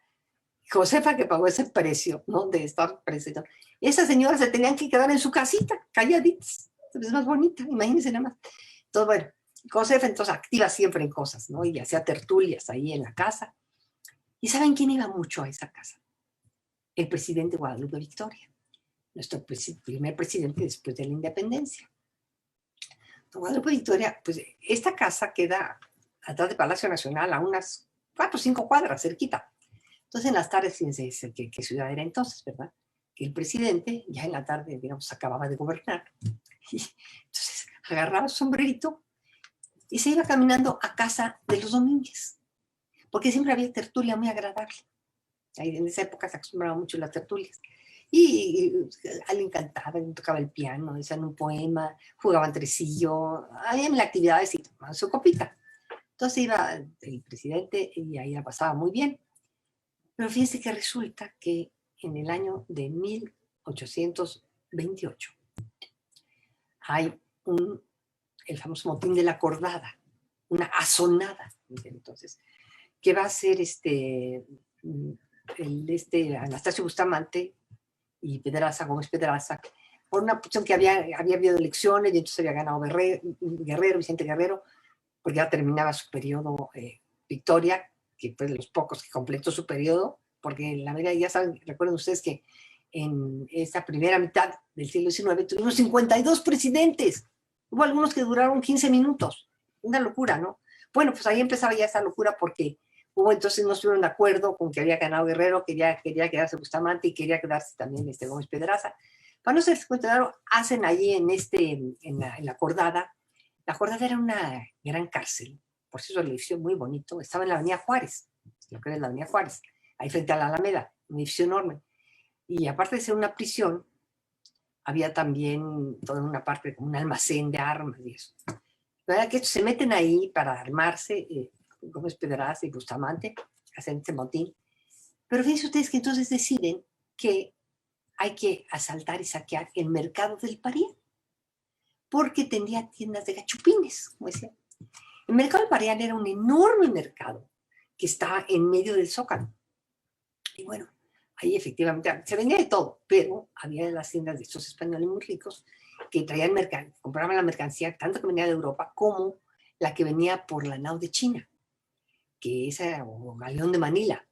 Speaker 2: Josefa, que pagó ese precio, ¿no? De estar preso, esas señoras se tenían que quedar en su casita, calladitas. Es más bonita, imagínense nada más. Entonces, bueno, Josefa entonces activa siempre en cosas, ¿no? Y hacía tertulias ahí en la casa. ¿Y saben quién iba mucho a esa casa? El presidente Guadalupe Victoria, nuestro primer presidente después de la independencia. Guadalupe Victoria, pues esta casa queda atrás de Palacio Nacional, a unas 4 o 5 cuadras, cerquita. Entonces en las tardes, fíjense qué ciudad era entonces, ¿verdad? Que el presidente ya en la tarde, digamos, acababa de gobernar. Y entonces agarraba su sombrerito y se iba caminando a casa de los Domínguez, porque siempre había tertulia muy agradable. Ahí en esa época se acostumbraba mucho las tertulias. Y a él le encantaba, le tocaba el piano, decían un poema, jugaban tresillo, habían actividades y tomaban su copita. Entonces iba el presidente y ahí la pasaba muy bien. Pero fíjense que resulta que en el año de 1828 hay el famoso motín de la Acordada, una azonada. Entonces, que va a ser Anastasio Bustamante y Pedraza, Gómez Pedraza, por una cuestión que había habido elecciones y entonces había ganado Vicente Guerrero, porque ya terminaba su periodo Victoria, que fue de los pocos que completó su periodo, porque en la medida, ya saben, recuerden ustedes que en esa primera mitad del siglo XIX tuvimos 52 presidentes. Hubo algunos que duraron 15 minutos. Una locura, ¿no? Bueno, pues ahí empezaba ya esa locura porque entonces no estuvieron de acuerdo con que había ganado Guerrero, quería quedarse Bustamante y quería quedarse también Gómez Pedraza. Para no ser claro, hacen allí en la Acordada. La Acordada era una gran cárcel, por eso el edificio muy bonito, estaba en la Avenida Juárez, lo que era la Avenida Juárez, ahí frente a la Alameda, un edificio enorme. Y aparte de ser una prisión, había también toda una parte como un almacén de armas y eso. La verdad que se meten ahí para armarse, Gómez Pedraza y Bustamante, hacen este motín. Pero fíjense ustedes que entonces deciden que hay que asaltar y saquear el mercado del Parián, porque tenía tiendas de gachupines, como decía. El mercado del Parián era un enorme mercado que estaba en medio del Zócalo. Y bueno, ahí efectivamente se vendía de todo, pero había las tiendas de estos españoles muy ricos que traían compraban la mercancía tanto que venía de Europa como la que venía por la nao de China, que esa, o Galeón de Manila,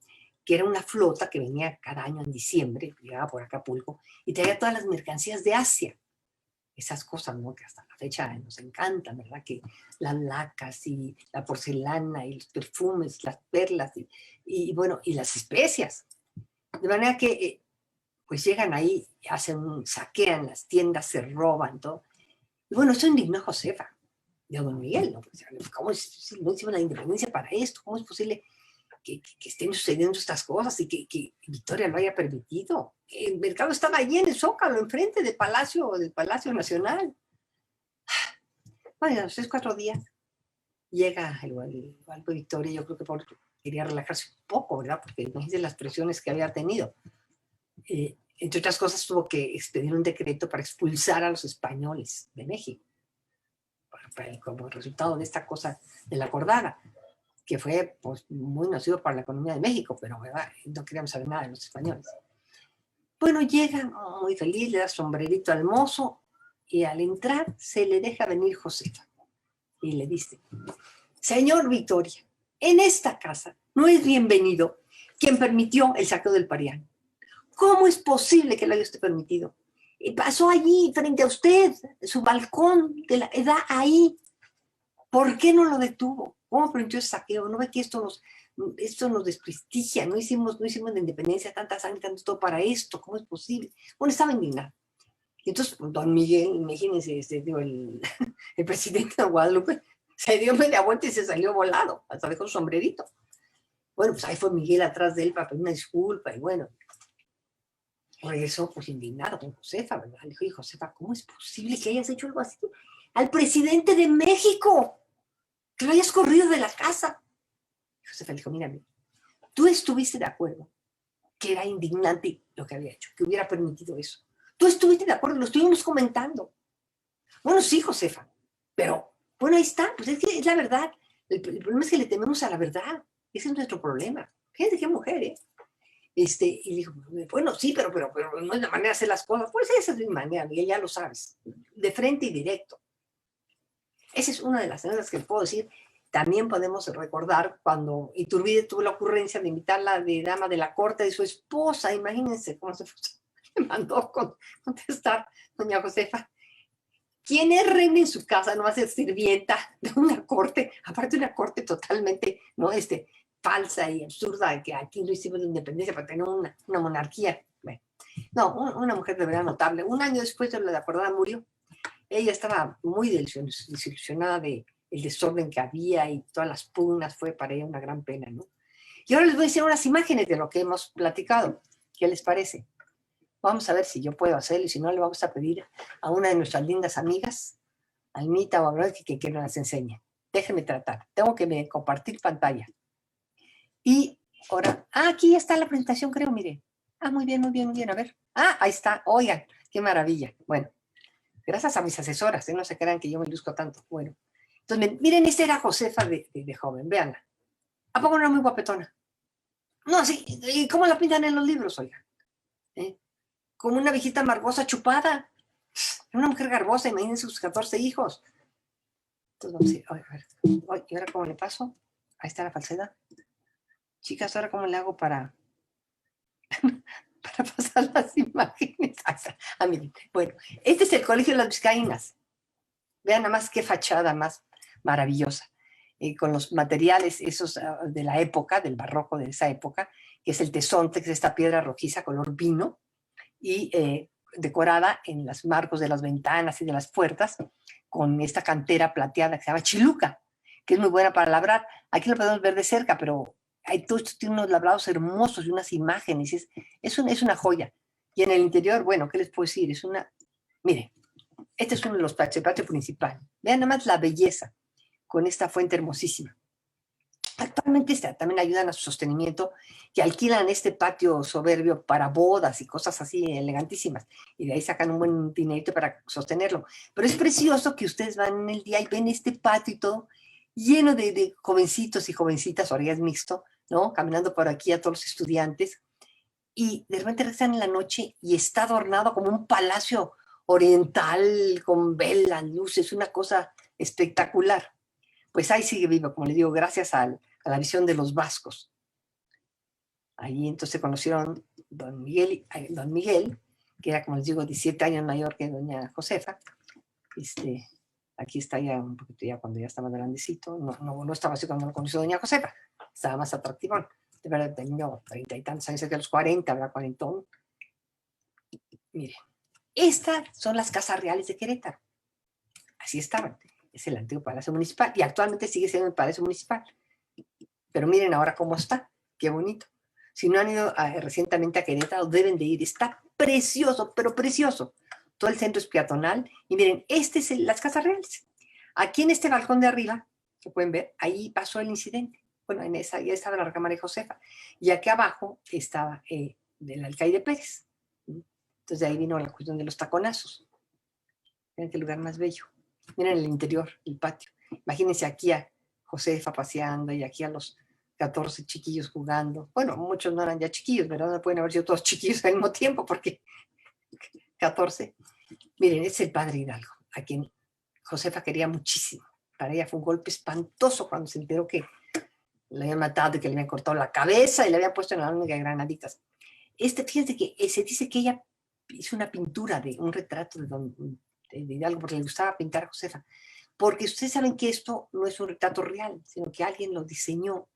Speaker 2: que era una flota que venía cada año en diciembre, llegaba por Acapulco, y traía todas las mercancías de Asia. Esas cosas, ¿no? Que hasta la fecha nos encantan, ¿verdad? Que las lacas y la porcelana y los perfumes, las perlas y bueno, y las especias. De manera que, pues llegan ahí, saquean las tiendas, se roban, todo. Y bueno, eso indignó a Josefa, de Don Miguel, ¿no? Pues, ¿cómo no hicimos la independencia para esto? ¿Cómo es posible que estén sucediendo estas cosas y que Victoria lo haya permitido? El mercado estaba allí en el Zócalo, enfrente del Palacio Nacional. Bueno, a los 3-4 días llega el Banco de Victoria, yo creo que quería relajarse un poco, ¿verdad? Porque imagínense las presiones que había tenido. Entre otras cosas, tuvo que expedir un decreto para expulsar a los españoles de México, como resultado de esta cosa de la Acordada, que fue pues, muy nocivo para la economía de México, pero ¿verdad? No queríamos saber nada de los españoles. Bueno, llega muy feliz, le da sombrerito al mozo y al entrar se le deja venir Josefa y le dice: señor Victoria, en esta casa no es bienvenido quien permitió el saqueo del Parián. ¿Cómo es posible que lo haya usted permitido? Pasó allí frente a usted, su balcón de la edad ahí. ¿Por qué no lo detuvo? ¿Cómo permitió ese saqueo? ¿No ve que esto nos desprestigia? No hicimos la independencia, tanta sangre, tanto todo para esto. ¿Cómo es posible? Bueno, estaba indignado. Y entonces, don Miguel, imagínense, el presidente de Guadalupe, se dio media vuelta y se salió volado, hasta dejó su sombrerito. Bueno, pues ahí fue Miguel atrás de él para pedir una disculpa y bueno, regresó pues indignado con Josefa, ¿verdad? Le dijo: Josefa, ¿cómo es posible que hayas hecho algo así al presidente de México? Que lo hayas corrido de la casa. Y Josefa le dijo: mírame, tú estuviste de acuerdo que era indignante lo que había hecho, que hubiera permitido eso. Tú estuviste de acuerdo, lo estuvimos comentando. Bueno, sí, Josefa, pero bueno, ahí está, pues es que es la verdad. El problema es que le tememos a la verdad. Ese es nuestro problema. Fíjense qué mujer, ¿eh? Y dijo: bueno, sí, pero no es la manera de hacer las cosas. Pues esa es mi manera, Miguel, ya lo sabes. De frente y directo. Esa es una de las anécdotas que puedo decir. También podemos recordar cuando Iturbide tuvo la ocurrencia de invitarla de dama de la corte de su esposa. Imagínense cómo se le mandó contestar doña Josefa: ¿quién es reina en su casa? No va a ser sirvienta de una corte, aparte de una corte totalmente, ¿no? Falsa y absurda, que aquí no hicimos la independencia para tener una monarquía. Bueno, no, una mujer de verdad notable. Un año después de la Acordada murió. Ella estaba muy desilusionada del desorden que había y todas las pugnas. Fue para ella una gran pena, ¿no? Y ahora les voy a decir unas imágenes de lo que hemos platicado. ¿Qué les parece? Vamos a ver si yo puedo hacerlo y si no le vamos a pedir a una de nuestras lindas amigas, Almita o Abril, que nos las enseñe. Déjenme tratar. Tengo que compartir pantalla. Y ahora, aquí ya está la presentación, creo, mire. Muy bien, muy bien, muy bien. A ver. Ahí está. Oigan, qué maravilla. Bueno, Gracias a mis asesoras, no se crean que yo me luzco tanto. Bueno, entonces, miren, esta era Josefa de joven, véanla. ¿A poco no era muy guapetona? No, sí, ¿y cómo la pintan en los libros, oiga? Como una viejita amargosa chupada. Una mujer garbosa, imagínense sus 14 hijos. Entonces vamos a ir, a ver, ¿y ahora cómo le paso? Ahí está la falsedad. Chicas, ¿ahora cómo le hago para pasar las imágenes? Miren. Bueno, este es el Colegio de las Vizcaínas. Vean nada más qué fachada más maravillosa. Con los materiales esos de la época, del barroco de esa época, que es el tesonte, que es esta piedra rojiza color vino, y decorada en los marcos de las ventanas y de las puertas, con esta cantera plateada que se llama chiluca, que es muy buena para labrar. Aquí lo podemos ver de cerca, pero todo esto tiene unos labrados hermosos y unas imágenes. Es una joya. Y en el interior, bueno, ¿qué les puedo decir? Miren, este es uno de los patios, el patio principal. Vean nada más la belleza con esta fuente hermosísima. Actualmente también ayudan a su sostenimiento, que alquilan este patio soberbio para bodas y cosas así elegantísimas, y de ahí sacan un buen dinerito para sostenerlo. Pero es precioso que ustedes van en el día y ven este patio y todo lleno de jovencitos y jovencitas, ahora ya es mixto, ¿no? Caminando por aquí a todos los estudiantes, y de repente regresan en la noche y está adornado como un palacio oriental con velas, luces, una cosa espectacular. Pues ahí sigue vivo, como le digo, gracias a la visión de los vascos. Ahí entonces conocieron don Miguel, que era, como les digo, 17 años mayor que doña Josefa. Aquí está ya un poquito ya cuando ya estaba grandecito. No estaba así cuando lo conoció doña Josefa. Estaba más atractivón. De verdad, tenía 30 y tantos años, que a los 40, habrá 40. Miren, estas son las casas reales de Querétaro. Así estaban. Es el antiguo Palacio Municipal y actualmente sigue siendo el Palacio Municipal. Pero miren ahora cómo está, qué bonito. Si no han ido recientemente a Querétaro, deben de ir. Está precioso, pero precioso. Todo el centro es peatonal. Y miren, las casas reales. Aquí en este balcón de arriba, que pueden ver, ahí pasó el incidente. Bueno, ya estaba la recámara de Josefa. Y aquí abajo estaba del alcaide Pérez. Entonces de ahí vino la cuestión de los taconazos. Miren qué lugar más bello. Miren el interior, el patio. Imagínense aquí a Josefa paseando y aquí a los 14 chiquillos jugando. Bueno, muchos no eran ya chiquillos, ¿verdad? No pueden haber sido todos chiquillos al mismo tiempo porque 14. Miren, es el padre Hidalgo, a quien Josefa quería muchísimo. Para ella fue un golpe espantoso cuando se enteró que le habían matado y que le habían cortado la cabeza y le habían puesto en la única de granaditas. Fíjense que se dice que ella hizo una pintura de un retrato de Hidalgo porque le gustaba pintar a Josefa. Porque ustedes saben que esto no es un retrato real, sino que alguien lo diseñó.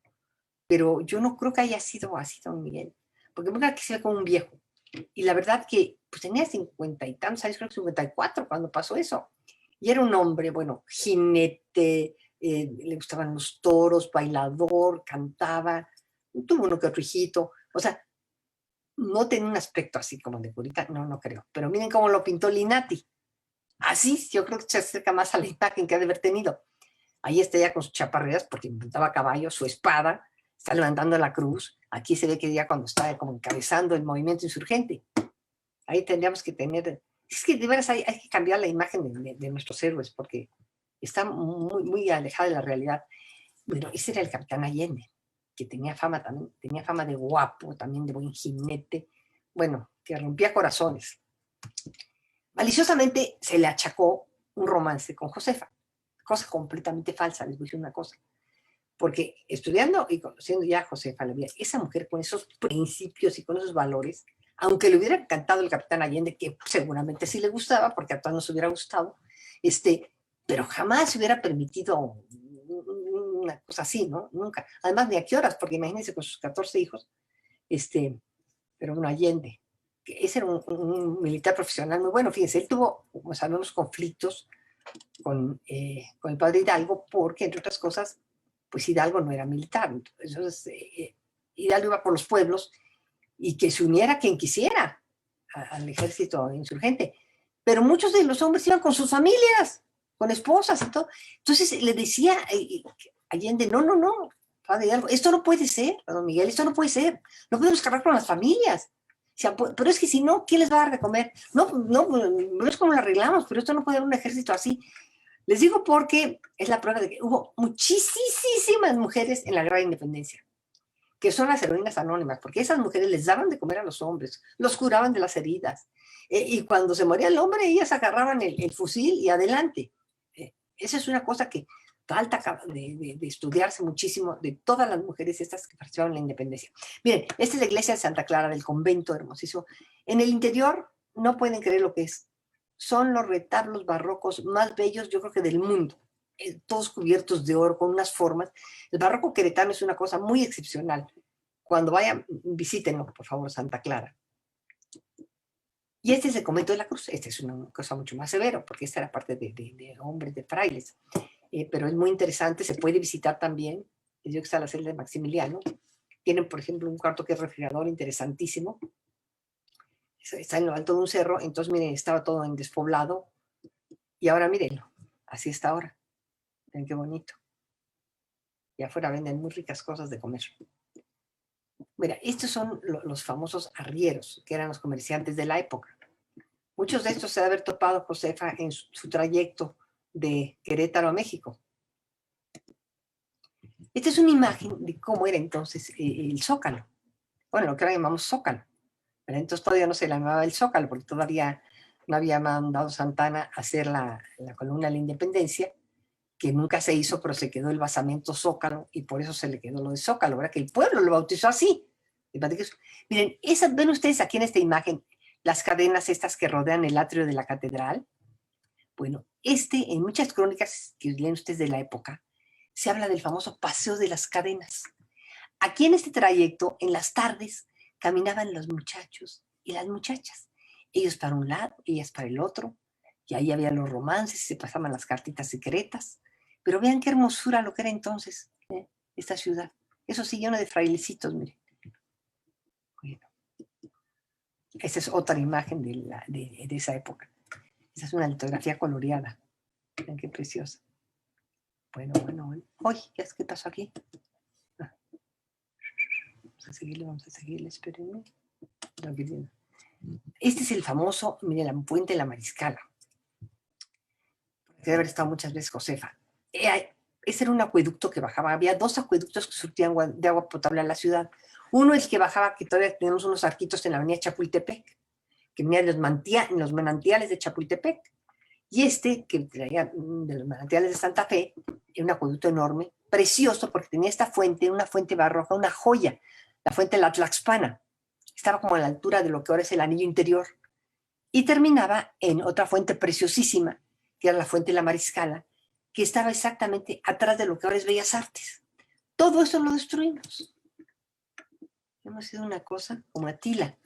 Speaker 2: Pero yo no creo que haya sido así, don Miguel. Porque me que sea como un viejo. Y la verdad que pues tenía 50 y tantos años, creo que 54 cuando pasó eso. Y era un hombre, bueno, jinete, le gustaban los toros, bailador, cantaba, tuvo uno que otro hijito. O sea, no tenía un aspecto así como de purita, no creo. Pero miren cómo lo pintó Linati. Así, yo creo que se acerca más a la imagen que ha de haber tenido. Ahí está ella con sus chaparreras, porque montaba a caballo, su espada, está levantando la cruz. Aquí se ve que ya cuando está como encabezando el movimiento insurgente. Ahí tendríamos que tener... Es que de veras hay que cambiar la imagen de nuestros héroes, porque está muy, muy alejada de la realidad. Bueno, ese era el capitán Allende, que tenía fama de guapo, también de buen jinete, bueno, que rompía corazones. Maliciosamente se le achacó un romance con Josefa, cosa completamente falsa, les voy a decir una cosa, porque estudiando y conociendo ya a Josefa, esa mujer con esos principios y con esos valores, aunque le hubiera encantado el capitán Allende, que seguramente sí le gustaba, porque a todos nos hubiera gustado, pero jamás se hubiera permitido una cosa así, ¿no? Nunca. Además, ni a qué horas, porque imagínense con sus 14 hijos, pero bueno, Allende, que ese era un militar profesional muy bueno. Fíjense, él tuvo, como sabemos, conflictos con el padre Hidalgo, porque, entre otras cosas, pues Hidalgo no era militar. Entonces, Hidalgo iba por los pueblos y que se uniera quien quisiera al ejército insurgente. Pero muchos de los hombres iban con sus familias, con esposas y todo. Entonces le decía Allende, no, padre Hidalgo, esto no puede ser, don Miguel, esto no puede ser. No podemos acabar con las familias. Pero es que si no, ¿quién les va a dar de comer? No es como lo arreglamos, pero esto no puede haber un ejército así. Les digo porque es la prueba de que hubo muchísimas mujeres en la Guerra de Independencia, que son las heroínas anónimas, porque esas mujeres les daban de comer a los hombres, los curaban de las heridas, y cuando se moría el hombre, ellas agarraban el fusil y adelante. Esa es una cosa que falta de estudiarse muchísimo de todas las mujeres estas que participaron en la independencia. Miren, esta es la iglesia de Santa Clara, del convento hermosísimo. En el interior no pueden creer lo que es. Son los retablos barrocos más bellos, yo creo que del mundo. Todos cubiertos de oro, con unas formas. El barroco queretano es una cosa muy excepcional. Cuando vayan, visítenlo, por favor, Santa Clara. Y este es el convento de la Cruz. Este es una cosa mucho más severo, porque esta era parte de hombres, de frailes. Pero es muy interesante, se puede visitar también. Yo que está la celda de Maximiliano. Tienen, por ejemplo, un cuarto que es refrigerador interesantísimo. Está en lo alto de un cerro, entonces miren, estaba todo en despoblado. Y ahora mírenlo, así está ahora. Miren qué bonito. Y afuera venden muy ricas cosas de comer. Mira, estos son los famosos arrieros, que eran los comerciantes de la época. Muchos de estos se debe haber topado Josefa en su trayecto de Querétaro a México. Esta es una imagen de cómo era entonces el Zócalo. Bueno, lo que ahora llamamos Zócalo. Pero entonces todavía no se llamaba el Zócalo, porque todavía no había mandado Santana a hacer la columna de la Independencia, que nunca se hizo, pero se quedó el basamento Zócalo, y por eso se le quedó lo de Zócalo, ¿verdad? Que el pueblo lo bautizó así. Miren, ven ustedes aquí en esta imagen las cadenas estas que rodean el atrio de la catedral. Bueno, en muchas crónicas que leen ustedes de la época, se habla del famoso paseo de las cadenas. Aquí en este trayecto, en las tardes, caminaban los muchachos y las muchachas. Ellos para un lado, ellas para el otro, y ahí había los romances, se pasaban las cartitas secretas. Pero vean qué hermosura lo que era entonces esta ciudad. Eso sí, lleno de frailecitos, miren. Bueno, esa es otra imagen de esa época. Esa es una litografía coloreada. Miren qué preciosa. Bueno. Uy, ¿qué pasó aquí? Vamos a seguirle, espérenme. Este es el famoso, miren, la puente de la Mariscala. Debe haber estado muchas veces Josefa. Ese era un acueducto que bajaba. Había dos acueductos que surtían de agua potable a la ciudad. Uno es que bajaba, que todavía tenemos unos arquitos en la avenida Chapultepec, que venía de los manantiales de Chapultepec. Y este, que traía de los manantiales de Santa Fe, era un acueducto enorme, precioso, porque tenía esta fuente, una fuente barroca, una joya, la fuente de la Tlaxpana. Estaba como a la altura de lo que ahora es el anillo interior. Y terminaba en otra fuente preciosísima, que era la fuente de la Mariscala, que estaba exactamente atrás de lo que ahora es Bellas Artes. Todo eso lo destruimos. Hemos sido una cosa como Atila.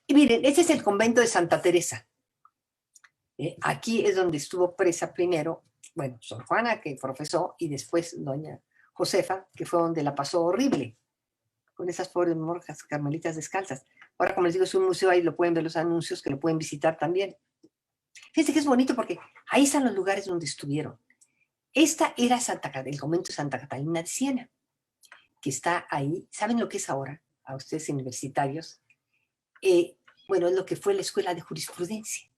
Speaker 2: Y miren, este es el convento de Santa Teresa. Aquí es donde estuvo presa primero, bueno, Sor Juana, que profesó, y después doña Josefa, que fue donde la pasó horrible, con esas pobres monjas carmelitas descalzas. Ahora, como les digo, es un museo, ahí lo pueden ver los anuncios, que lo pueden visitar también. Fíjense que es bonito porque ahí están los lugares donde estuvieron. Esta era el convento de Santa Catalina de Siena, que está ahí. ¿Saben lo que es ahora? A ustedes universitarios. Bueno, es lo que fue la Escuela de Jurisprudencia.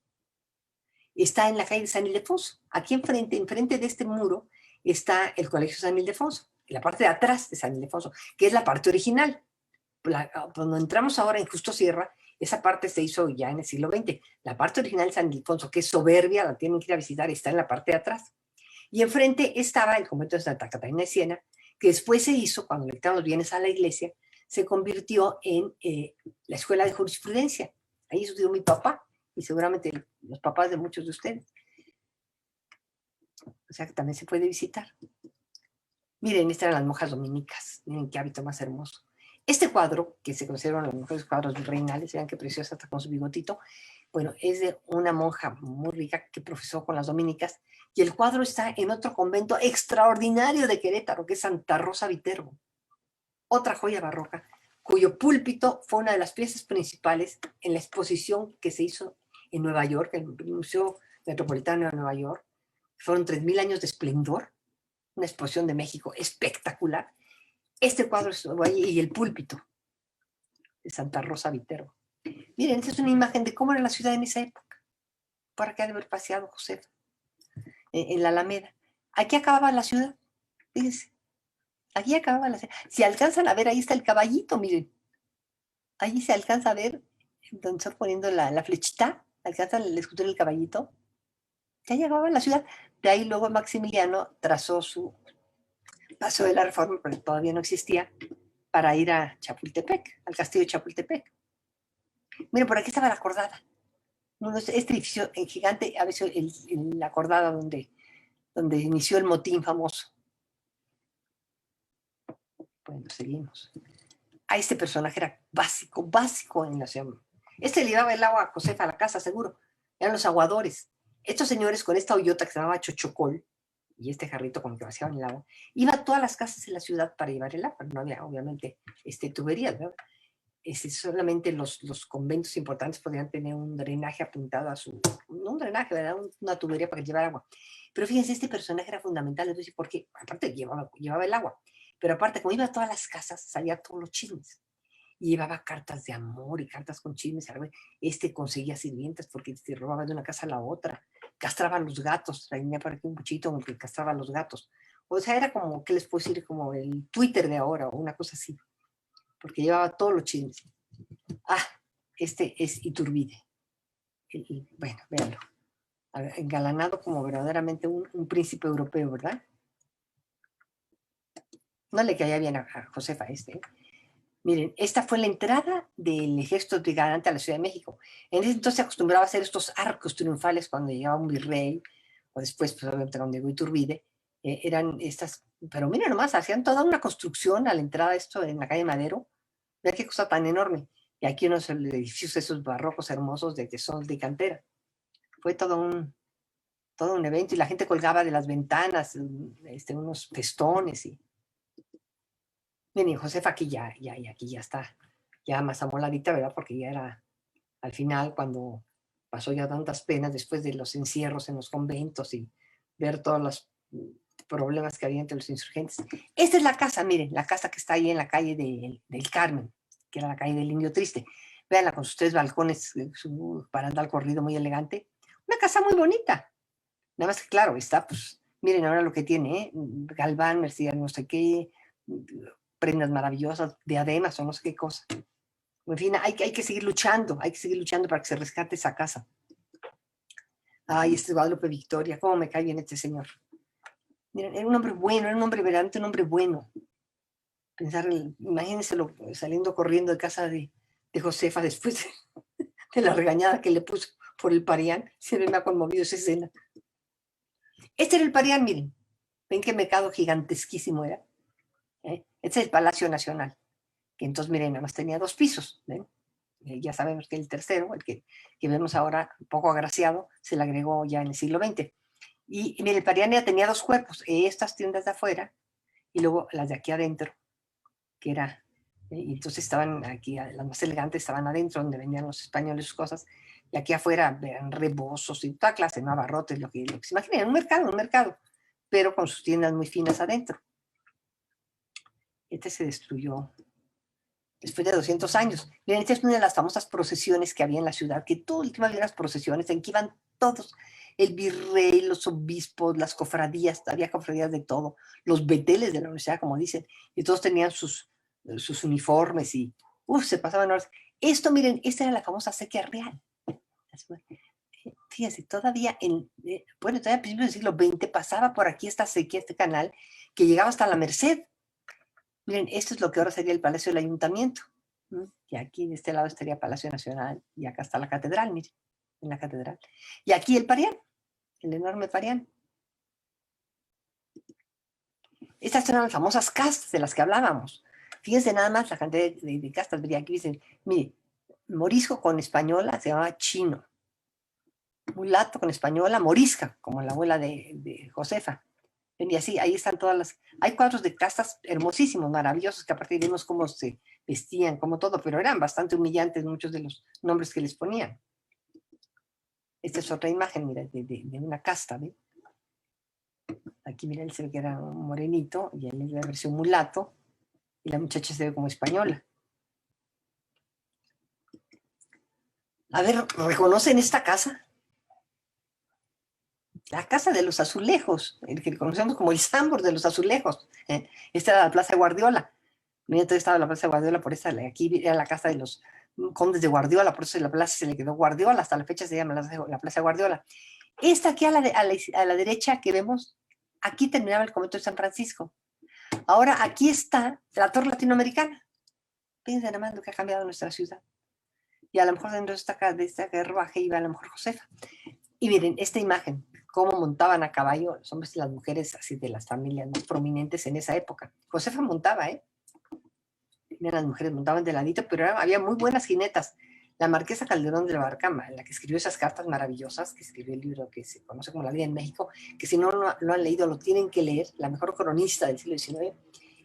Speaker 2: Está en la calle de San Ildefonso. Aquí enfrente de este muro, está el Colegio San Ildefonso, en la parte de atrás de San Ildefonso, que es la parte original. Cuando entramos ahora en Justo Sierra, esa parte se hizo ya en el siglo XX. La parte original de San Ildefonso, que es soberbia, la tienen que ir a visitar, está en la parte de atrás. Y enfrente estaba el convento de Santa Catalina de Siena, que después se hizo, cuando le quitaron los bienes a la iglesia, se convirtió en la Escuela de Jurisprudencia. Ahí estudió mi papá, y seguramente los papás de muchos de ustedes. O sea que también se puede visitar. Miren, estas eran las monjas dominicas. Miren qué hábito más hermoso. Este cuadro, que se consideran los mejores cuadros virreinales, vean qué preciosa, hasta con su bigotito, bueno, es de una monja muy rica que profesó con las dominicas, y el cuadro está en otro convento extraordinario de Querétaro, que es Santa Rosa Viterbo. Otra joya barroca, cuyo púlpito fue una de las piezas principales en la exposición que se hizo en Nueva York, en el Museo Metropolitano de Nueva York. Fueron 3000 años de esplendor, una exposición de México espectacular. Este cuadro estuvo ahí, y el púlpito de Santa Rosa Viterbo. Miren, esta es una imagen de cómo era la ciudad en esa época. Por acá de haber paseado Josefa, en la Alameda. Aquí acababa la ciudad, fíjense. Aquí acababa la ciudad. Si alcanzan a ver, ahí está el caballito, miren. Ahí se alcanza a ver, donde está poniendo la flechita, alcanzan el escultor del caballito. Ya llegaba a la ciudad. De ahí luego Maximiliano trazó su paso de la Reforma, pero todavía no existía, para ir a Chapultepec, al castillo de Chapultepec. Miren, por aquí estaba la acordada. Este edificio en gigante, a veces la acordada donde inició el motín famoso. Bueno, seguimos. Este personaje era básico en la ciudad. Este le llevaba el agua a Josefa a la casa, seguro. Eran los aguadores. Estos señores con esta hoyota que se llamaba chochocol, y este jarrito con el que vaciaban el agua, iba a todas las casas de la ciudad para llevar el agua. No había, obviamente, tuberías, ¿verdad? Solamente los conventos importantes podían tener un drenaje apuntado a su... No un drenaje, ¿verdad? Una tubería para que llevara agua. Pero fíjense, este personaje era fundamental, entonces, porque aparte llevaba el agua, pero aparte, como iba a todas las casas, salía todos los chismes. Y llevaba cartas de amor y cartas con chismes. Conseguía sirvientas porque se robaba de una casa a la otra. Castraba a los gatos. Traía para aquí un cuchito con el que castraba a los gatos. O sea, era como, ¿qué les puedo decir? Como el Twitter de ahora o una cosa así. Porque llevaba todos los chismes. Este es Iturbide. Bueno, véanlo. Engalanado como verdaderamente un príncipe europeo, ¿verdad? No le caía bien a Josefa ¿eh? Miren, esta fue la entrada del ejército trigarante a la Ciudad de México. En ese entonces se acostumbraba a hacer estos arcos triunfales cuando llegaba un virrey, o después, pues obviamente cuando llegó Iturbide, eran estas, pero miren nomás, hacían toda una construcción a la entrada de esto en la calle Madero. Vean qué cosa tan enorme. Y aquí unos edificios esos barrocos hermosos de tesón de cantera. Fue todo un evento y la gente colgaba de las ventanas unos festones y... Bien, y Josefa aquí ya está, ya más amoladita, ¿verdad? Porque ya era al final cuando pasó ya tantas penas después de los encierros en los conventos y ver todos los problemas que había entre los insurgentes. Esta es la casa, miren, la casa que está ahí en la calle del Carmen, que era la calle del Indio Triste. Véanla con sus 3 balcones, su barandal corrido muy elegante. Una casa muy bonita. Nada más que claro, está, pues, miren ahora lo que tiene, ¿eh? Galván, Mercedes, no sé qué, prendas maravillosas, diademas o no sé qué cosa. En fin, hay que seguir luchando para que se rescate esa casa. Ay, este Guadalupe Victoria, cómo me cae bien este señor. Miren, era un hombre bueno, era un hombre verdaderamente un hombre bueno. Imagínenselo saliendo corriendo de casa de Josefa después de la regañada que le puso por el Parián. Siempre me ha conmovido esa escena. Este era el Parián, miren. Ven qué mercado gigantesquísimo era. Este es el Palacio Nacional, que entonces, miren, nada más tenía 2 pisos. ¿Ven? Ya sabemos que el tercero, el que vemos ahora un poco agraciado, se le agregó ya en el siglo XX. Y mire, el Parián ya tenía 2 cuerpos, estas tiendas de afuera y luego las de aquí adentro, que era, y entonces estaban aquí, las más elegantes estaban adentro, donde vendían los españoles sus cosas, y aquí afuera eran rebozos y toda clase, ¿no? Abarrotes, lo que se imaginen, un mercado, pero con sus tiendas muy finas adentro. Este se destruyó después de 200 años. Miren, esta es una de las famosas procesiones que había en la ciudad, que todo el tiempo había unas procesiones en que iban todos, el virrey, los obispos, las cofradías, había cofradías de todo, los beteles de la universidad, como dicen, y todos tenían sus uniformes y, se pasaban horas. Esto, miren, esta era la famosa sequía real. Fíjense, todavía todavía a principios del siglo XX pasaba por aquí esta sequía, este canal, que llegaba hasta la Merced. Miren, esto es lo que ahora sería el Palacio del Ayuntamiento. Y aquí de este lado estaría Palacio Nacional y acá está la catedral, miren, en la catedral. Y aquí el Parián, el enorme Parián. Estas eran las famosas castas de las que hablábamos. Fíjense nada más la cantidad de castas. Aquí dicen, mire, morisco con española se llamaba chino. Mulato con española, morisca, como la abuela de Josefa. Y así, ahí están todas las... Hay cuadros de castas hermosísimos, maravillosos, que aparte vemos cómo se vestían, como todo, pero eran bastante humillantes muchos de los nombres que les ponían. Esta es otra imagen, mira, de una casta, ¿ve? Aquí, mira, él se ve que era un morenito, y él es la versión mulato, y la muchacha se ve como española. A ver, ¿reconocen esta casa? La casa de los azulejos, el que conocemos como el Sambor de los azulejos. Esta era la Plaza de Guardiola. Mira, entonces estaba la Plaza de Guardiola, por esa, aquí era la casa de los condes de Guardiola, por eso la plaza se le quedó Guardiola, hasta la fecha se llama la Plaza de Guardiola. Esta aquí a la derecha que vemos, aquí terminaba el convento de San Francisco. Ahora aquí está la Torre Latinoamericana. Fíjense nada más lo que ha cambiado nuestra ciudad. Y a lo mejor dentro de esta carruaje iba a lo mejor Josefa. Y miren, esta imagen, cómo montaban a caballo los hombres y las mujeres así de las familias más prominentes en esa época. Josefa montaba, ¿eh? Las mujeres montaban de ladito, pero había muy buenas jinetas. La marquesa Calderón de la Barca, la que escribió esas cartas maravillosas, que escribió el libro que se conoce como La vida en México, que si no lo han leído, lo tienen que leer, la mejor cronista del siglo XIX.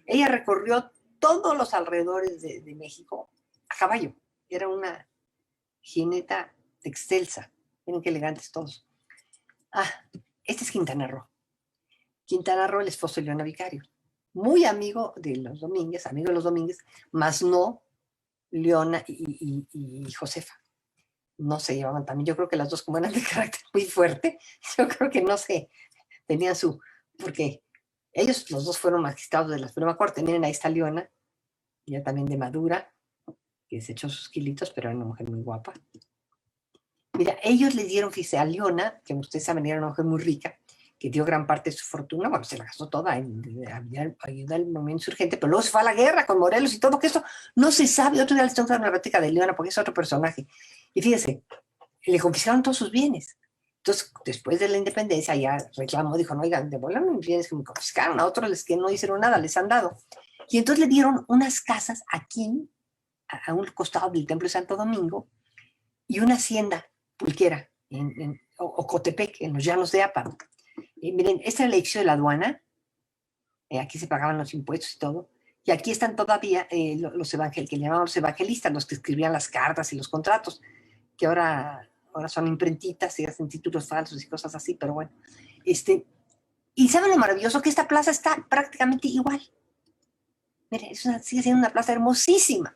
Speaker 2: Ella recorrió todos los alrededores de México a caballo. Era una jineta excelsa. Miren qué elegantes todos. Ah, este es Quintana Roo. Quintana Roo, el esposo de Leona Vicario. Muy amigo de los Domínguez, más no Leona y Josefa. No se llevaban también. Yo creo que las dos, como eran de carácter muy fuerte, yo creo que no se tenían porque ellos los dos fueron magistrados de la Suprema Corte. Miren, ahí está Leona, ya también de madura, que se echó sus kilitos, pero era una mujer muy guapa. Mira, ellos le dieron, fíjese, a Leona, que ustedes saben, era una mujer muy rica, que dio gran parte de su fortuna, bueno, se la gastó toda en ayudar al movimiento insurgente, pero luego se fue a la guerra con Morelos y todo, que esto no se sabe. Otro día les tengo que dar una plática de Leona, porque es otro personaje. Y fíjese, le confiscaron todos sus bienes. Entonces, después de la independencia, ya reclamó, dijo, no, oigan, devuelvan mis bienes que me confiscaron, a otros que no hicieron nada, les han dado. Y entonces le dieron unas casas aquí, a un costado del Templo de Santo Domingo, y una hacienda pulquera, en Ocotepec, en los llanos de Apa. Miren, esta es el edificio de la aduana, aquí se pagaban los impuestos y todo, y aquí están todavía los que llamaban los evangelistas, los que escribían las cartas y los contratos, que ahora son imprentitas y hacen títulos falsos y cosas así, pero bueno. Y ¿saben lo maravilloso? Que esta plaza está prácticamente igual. Miren, sigue siendo una plaza hermosísima.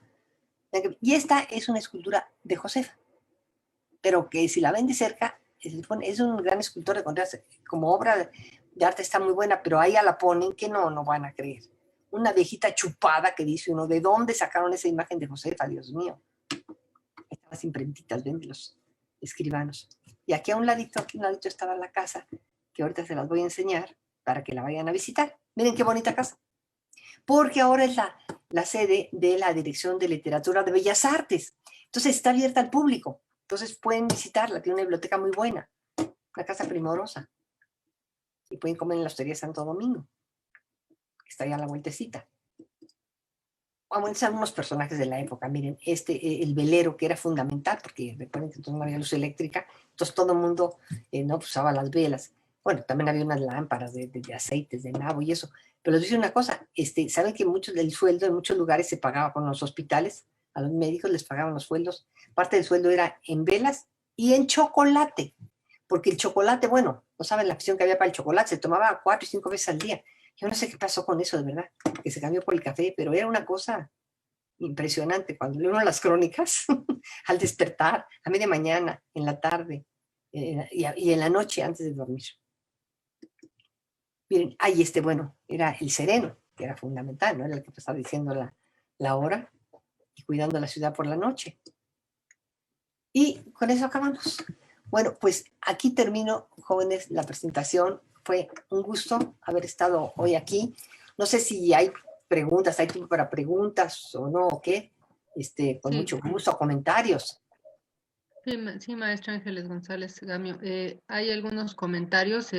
Speaker 2: Y esta es una escultura de Josefa, pero que si la ven de cerca, es un gran escultor de contraste, como obra de arte está muy buena, pero ahí la ponen que no van a creer. Una viejita chupada que dice uno, ¿de dónde sacaron esa imagen de Josefa? Dios mío. Están las imprentitas, ven, de los escribanos. Y aquí a un ladito estaba la casa, que ahorita se las voy a enseñar para que la vayan a visitar. Miren qué bonita casa. Porque ahora es la sede de la Dirección de Literatura de Bellas Artes. Entonces está abierta al público. Entonces pueden visitarla, tiene una biblioteca muy buena, una casa primorosa. Y pueden comer en la Hostería Santo Domingo, que está ahí a la vueltecita. Vamos a ver algunos personajes de la época. Miren, el velero, que era fundamental, porque recuerden que entonces no había luz eléctrica, entonces todo el mundo no usaba las velas. Bueno, también había unas lámparas de aceites, de nabo y eso. Pero les digo una cosa, ¿saben que mucho del sueldo en muchos lugares se pagaba con los hospitales? A los médicos les pagaban los sueldos. Parte del sueldo era en velas y en chocolate. Porque el chocolate, bueno, no saben la afición que había para el chocolate, se tomaba 4 y 5 veces al día. Yo no sé qué pasó con eso, de verdad, que se cambió por el café, pero era una cosa impresionante. Cuando leo las crónicas, al despertar, a media mañana, en la tarde y en la noche antes de dormir. Miren, ahí bueno, era el sereno, que era fundamental, ¿no? Era el que estaba diciendo la hora y cuidando la ciudad por la noche. Y con eso acabamos. Bueno, pues aquí termino, jóvenes, la presentación. Fue un gusto haber estado hoy aquí. No sé si hay preguntas, hay tiempo para preguntas o no, o qué. Con mucho gusto, comentarios.
Speaker 1: Sí, maestra Ángeles González Gamio. Hay algunos comentarios.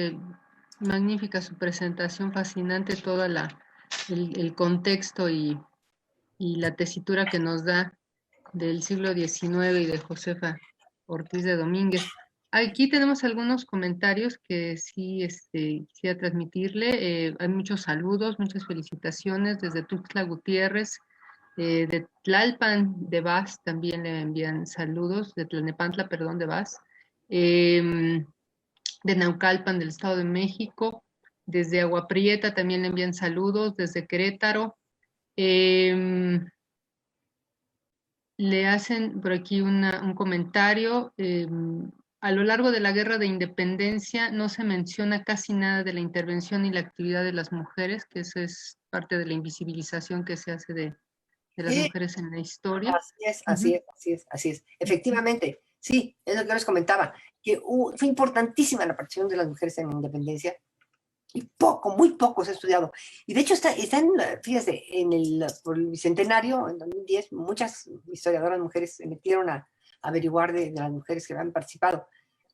Speaker 1: Magnífica su presentación, fascinante todo el contexto y la tesitura que nos da del siglo XIX y de Josefa Ortiz de Domínguez. Aquí tenemos algunos comentarios que sí quisiera transmitirle. Hay muchos saludos, muchas felicitaciones desde Tuxtla Gutiérrez, de Tlalpan de Vaz también le envían saludos, de Tlalnepantla, perdón, de Vaz, de Naucalpan del Estado de México, desde Agua Prieta también le envían saludos, desde Querétaro. Le hacen por aquí un comentario. A lo largo de la Guerra de Independencia no se menciona casi nada de la intervención y la actividad de las mujeres, que eso es parte de la invisibilización que se hace de las
Speaker 2: Sí,
Speaker 1: mujeres en la historia.
Speaker 2: así es, así
Speaker 1: Ujú.
Speaker 2: es, así es, así es. Efectivamente, sí, es lo que yo les comentaba, que fue importantísima la participación de las mujeres en la independencia y poco, muy poco se ha estudiado. Y de hecho fíjese, por el Bicentenario, en 2010, muchas historiadoras mujeres se metieron a averiguar de las mujeres que habían participado.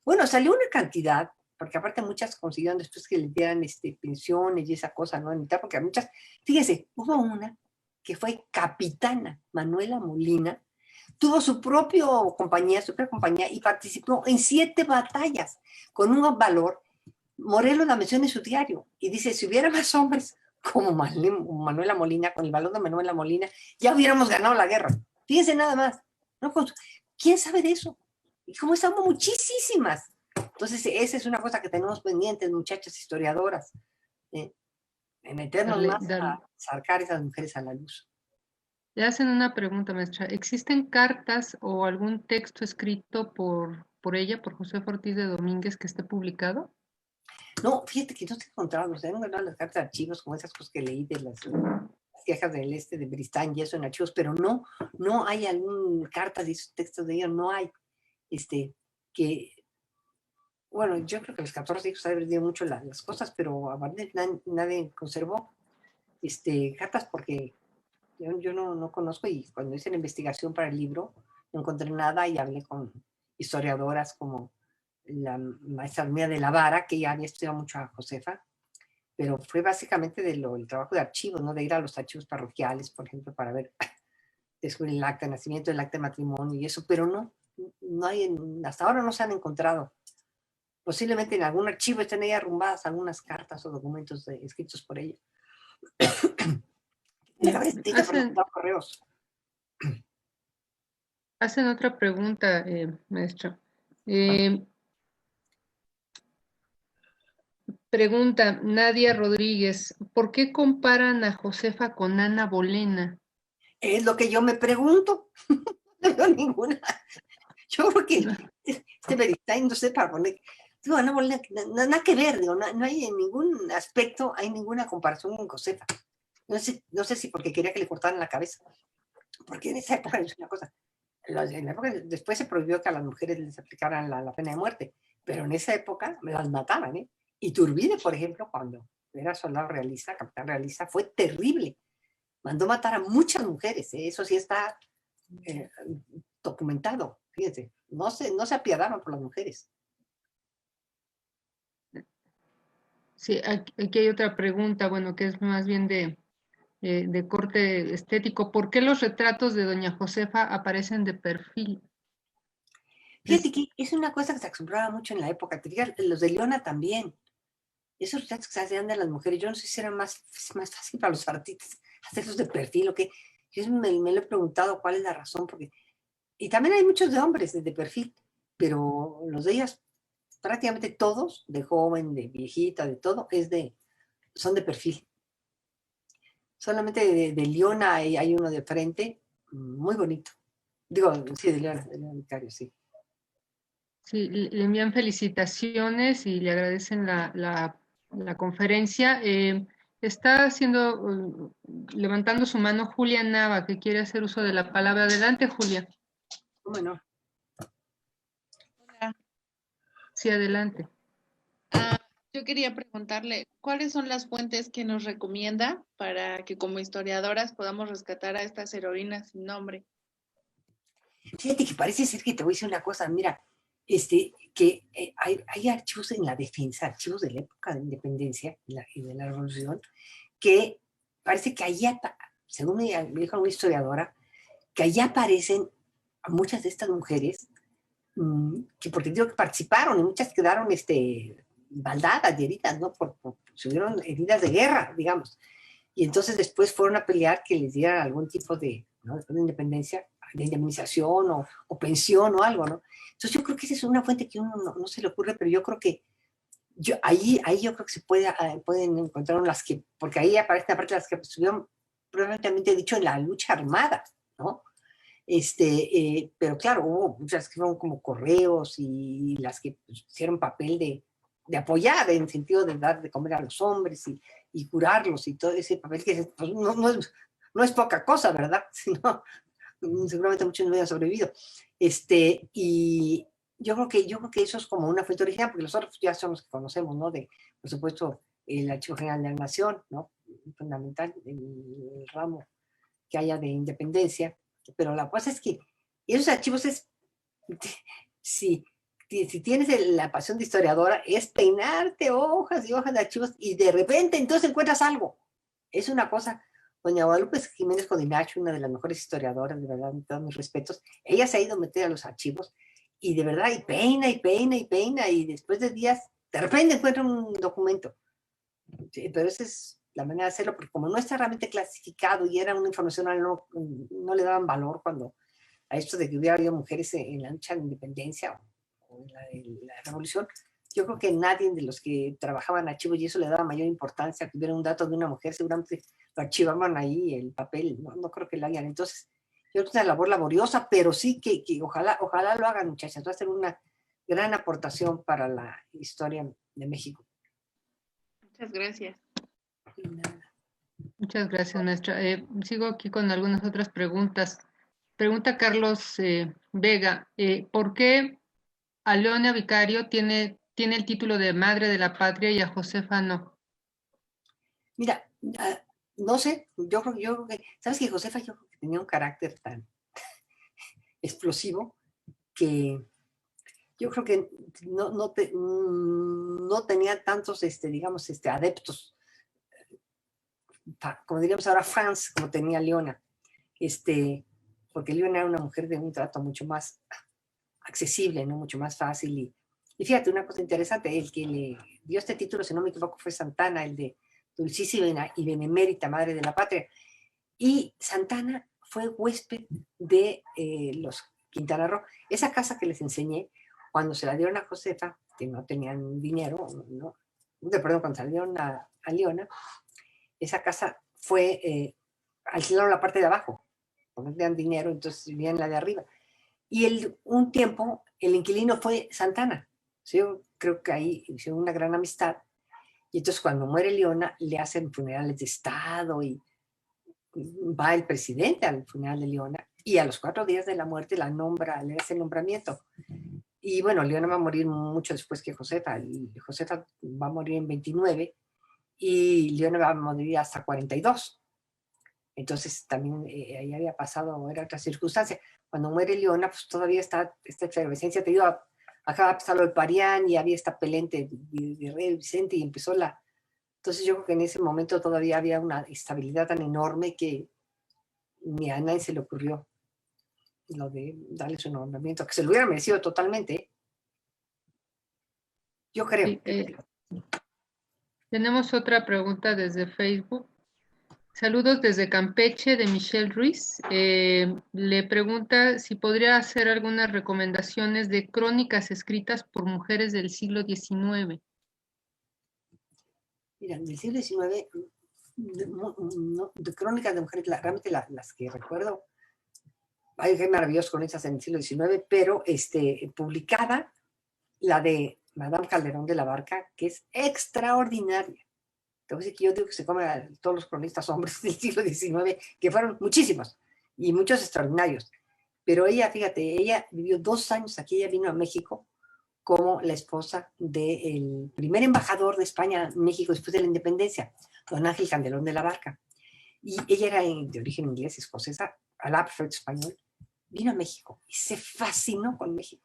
Speaker 2: Bueno, salió una cantidad, porque aparte muchas consiguieron después que les dieran pensiones y esa cosa, ¿no? En mitad, porque muchas, fíjese, hubo una que fue capitana, Manuela Molina, tuvo su propia compañía y participó en 7 batallas con un valor. Morelos la menciona en su diario y dice, si hubiera más hombres como Manuela Molina, con el valor de Manuela Molina, ya hubiéramos ganado la guerra. Fíjense nada más. ¿No? ¿Quién sabe de eso? Y como estamos muchísimas. Entonces, esa es una cosa que tenemos pendientes, muchachas historiadoras, meternos
Speaker 1: Darle,
Speaker 2: más
Speaker 1: darle.
Speaker 2: a sacar esas mujeres a la luz.
Speaker 1: Le hacen una pregunta, maestra. ¿Existen cartas o algún texto escrito por ella, por José Ortiz de Domínguez, que esté publicado?
Speaker 2: No, fíjate que no te he encontrado, o sea, no he encontrado las cartas de archivos como esas cosas que leí de las quejas del de Bristán y eso en archivos, pero no hay alguna carta de esos textos de ellos, no hay, que, bueno, yo creo que los 14 hijos han perdido mucho las cosas, pero a Barnett nadie conservó, cartas porque yo no conozco y cuando hice la investigación para el libro no encontré nada y hablé con historiadoras como la maestra mía de la Vara, que ya había estudiado mucho a Josefa, pero fue básicamente el trabajo de archivos, ¿no? De ir a los archivos parroquiales, por ejemplo, para ver, descubrir el acta de nacimiento, el acta de matrimonio y eso, pero no hay, hasta ahora no se han encontrado. Posiblemente en algún archivo estén ahí arrumbadas algunas cartas o documentos escritos por ella. Déjame ver, por los
Speaker 1: Hacen,
Speaker 2: correos.
Speaker 1: hacen otra pregunta, maestra.
Speaker 2: Ah,
Speaker 1: Pregunta Nadia Rodríguez, ¿por qué comparan a Josefa con Ana Bolena?
Speaker 2: es lo que yo me pregunto. No veo ninguna. Yo creo que Beristain, no sé, para poner. Digo, no, nada que ver, digo, no hay en ningún aspecto, hay ninguna comparación con Josefa. No sé si porque quería que le cortaran la cabeza. Porque en esa época es una cosa. En la época, después se prohibió que a las mujeres les aplicaran la pena de muerte, pero en esa época las mataban, ¿eh? Iturbide, por ejemplo, cuando era soldado realista, capitán realista, fue terrible. Mandó matar a muchas mujeres, ¿eh? Eso sí está eh, documentado, fíjense. No se apiadaron por las mujeres.
Speaker 1: Sí, aquí hay otra pregunta, bueno, que es más bien de corte estético. ¿Por qué los retratos de doña Josefa aparecen de perfil?
Speaker 2: Fíjate
Speaker 1: Es,
Speaker 2: que es una cosa que se acostumbraba mucho en la época. Los de Leona también. Esos retratos que se hacían de las mujeres, yo no sé si era más fácil para los artistas hacerlos de perfil o qué. Yo me lo he preguntado cuál es la razón, porque. Y también hay muchos de hombres de perfil, pero los de ellas, prácticamente todos, de joven, de viejita, de todo, son de perfil. Solamente de Leona hay uno de frente, muy bonito. Digo, sí, de Leona Vicario, sí.
Speaker 1: sí, le envían felicitaciones y le agradecen la conferencia. Está levantando su mano Julia Nava, que quiere hacer uso de la palabra. Adelante, Julia.
Speaker 2: Bueno,
Speaker 3: Hola.
Speaker 1: Sí, adelante.
Speaker 3: Yo quería preguntarle, ¿cuáles son las fuentes que nos recomienda para que como historiadoras podamos rescatar a estas heroínas sin nombre?
Speaker 2: fíjate que parece ser que te voy a decir una cosa, mira, que hay archivos en la defensa, archivos de la época de independencia y de la revolución, que parece que allá, según me dijo una historiadora, que allá aparecen a muchas de estas mujeres, que porque digo que participaron y muchas quedaron baldadas y heridas, ¿no? Tuvieron heridas de guerra, digamos. Y entonces después fueron a pelear que les dieran algún tipo de, ¿no? Después de independencia, de indemnización o pensión o algo, ¿no? Entonces yo creo que esa es una fuente que uno no se le ocurre, pero yo creo que ahí yo creo que pueden encontrar las que, porque ahí aparecen aparte las que estuvieron probablemente dicho en la lucha armada, ¿no? Pero claro, hubo muchas que fueron como correos y las que pues, hicieron papel de apoyar, en sentido de dar de comer a los hombres y curarlos y todo ese papel que pues, no es poca cosa, ¿verdad? Sino, seguramente muchos no hubieran sobrevivido. Y yo creo que eso es como una fuente original, porque los otros ya son los que conocemos, ¿no? Por supuesto, el Archivo General de la Nación, ¿no? Fundamental, el ramo que haya de independencia. Pero la cosa es que esos archivos si tienes la pasión de historiadora, es peinarte hojas y hojas de archivos y de repente entonces encuentras algo. Es una cosa. Doña Guadalupe Jiménez Codinacho, una de las mejores historiadoras, de verdad, todos mis respetos, ella se ha ido a meter a los archivos y de verdad, y peina, y peina, y peina, y después de días, de repente encuentra un documento. Sí, pero esa es la manera de hacerlo, porque como no está realmente clasificado y era una información, no le daban valor cuando a esto de que hubiera habido mujeres en la lucha de independencia o en la revolución. Yo creo que nadie de los que trabajaban archivos y eso le daba mayor importancia que hubiera un dato de una mujer, seguramente lo archivaban ahí, el papel, no creo que lo hagan. Entonces, yo creo que es una labor laboriosa, pero sí que ojalá lo hagan, muchachas, va a ser una gran aportación para la historia de México.
Speaker 3: Muchas gracias.
Speaker 1: Muchas gracias, maestra. Sigo aquí con algunas otras preguntas. Pregunta Carlos Vega, ¿por qué a Leona Vicario tiene el título de Madre de la Patria y a Josefa no?
Speaker 2: Mira, no sé, yo creo que, ¿sabes qué? Josefa yo creo que tenía un carácter tan explosivo que yo creo que no tenía tantos, digamos, adeptos, como diríamos ahora, fans, como tenía Leona. Porque Leona era una mujer de un trato mucho más accesible, ¿no? Mucho más fácil. Y fíjate, una cosa interesante, el que le dio este título, si no me equivoco, fue Santana, el de Dulcísima y Benemérita Madre de la Patria. Y Santana fue huésped de los Quintana Roo. Esa casa que les enseñé, cuando se la dieron a Josefa, que no tenían dinero, perdón, cuando se la dieron a Leona, esa casa fue, alquilaron la parte de abajo, porque no tenían dinero, entonces vivían la de arriba. Y un tiempo el inquilino fue Santana. Yo creo que ahí hicieron una gran amistad. Y entonces cuando muere Leona, le hacen funerales de Estado y va el presidente al funeral de Leona y a los 4 días de la muerte la nombra, le hace el nombramiento. Y bueno, Leona va a morir mucho después que Josefa. Y Josefa va a morir en 29 y Leona va a morir hasta 42. Entonces también ahí había pasado, era otra circunstancia. Cuando muere Leona, pues todavía está esta efervescencia. Te digo, acaba de pasar lo de Parián y había esta pelente de Rey Vicente y empezó la... Entonces yo creo que en ese momento todavía había una estabilidad tan enorme que ni a nadie se le ocurrió lo de darle su nombramiento, que se lo hubiera merecido totalmente. Yo creo.
Speaker 1: Sí, tenemos otra pregunta desde Facebook. Saludos desde Campeche de Michelle Ruiz. Le pregunta si podría hacer algunas recomendaciones de crónicas escritas por mujeres del siglo XIX.
Speaker 2: Mira, del siglo XIX, de crónicas de mujeres, realmente las que recuerdo, hay maravillosos crónicas en el siglo XIX, pero publicada la de Madame Calderón de la Barca, que es extraordinaria. Te voy a decir que yo digo que se come a todos los cronistas hombres del siglo XIX, que fueron muchísimos, y muchos extraordinarios. Pero ella, fíjate, ella vivió 2 años aquí, ella vino a México como la esposa del primer embajador de España en México después de la independencia, don Ángel Calderón de la Barca. Y ella era de origen inglés, escocesa, hablaba perfecto español, vino a México y se fascinó con México.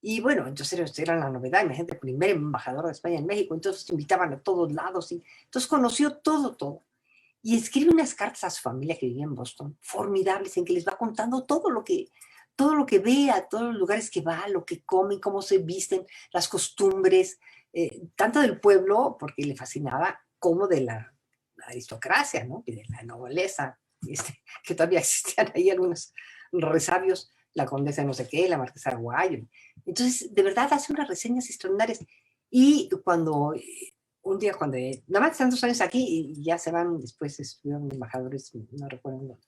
Speaker 2: Y bueno, entonces era la novedad, imagínate, el primer embajador de España en México, entonces invitaban a todos lados, y entonces conoció todo. Y escribe unas cartas a su familia que vivía en Boston, formidables, en que les va contando todo lo que ve, a todos los lugares que va, lo que comen, cómo se visten, las costumbres, tanto del pueblo, porque le fascinaba, como de la aristocracia, ¿no? Y de la nobleza, que todavía existían ahí algunos resabios, la condesa de no sé qué, la marquesa de Aguayo. Entonces, de verdad, hace unas reseñas extraordinarias. Y cuando, un día, cuando nada más están 2 años aquí y ya se van, después estuvieron embajadores, no recuerdo.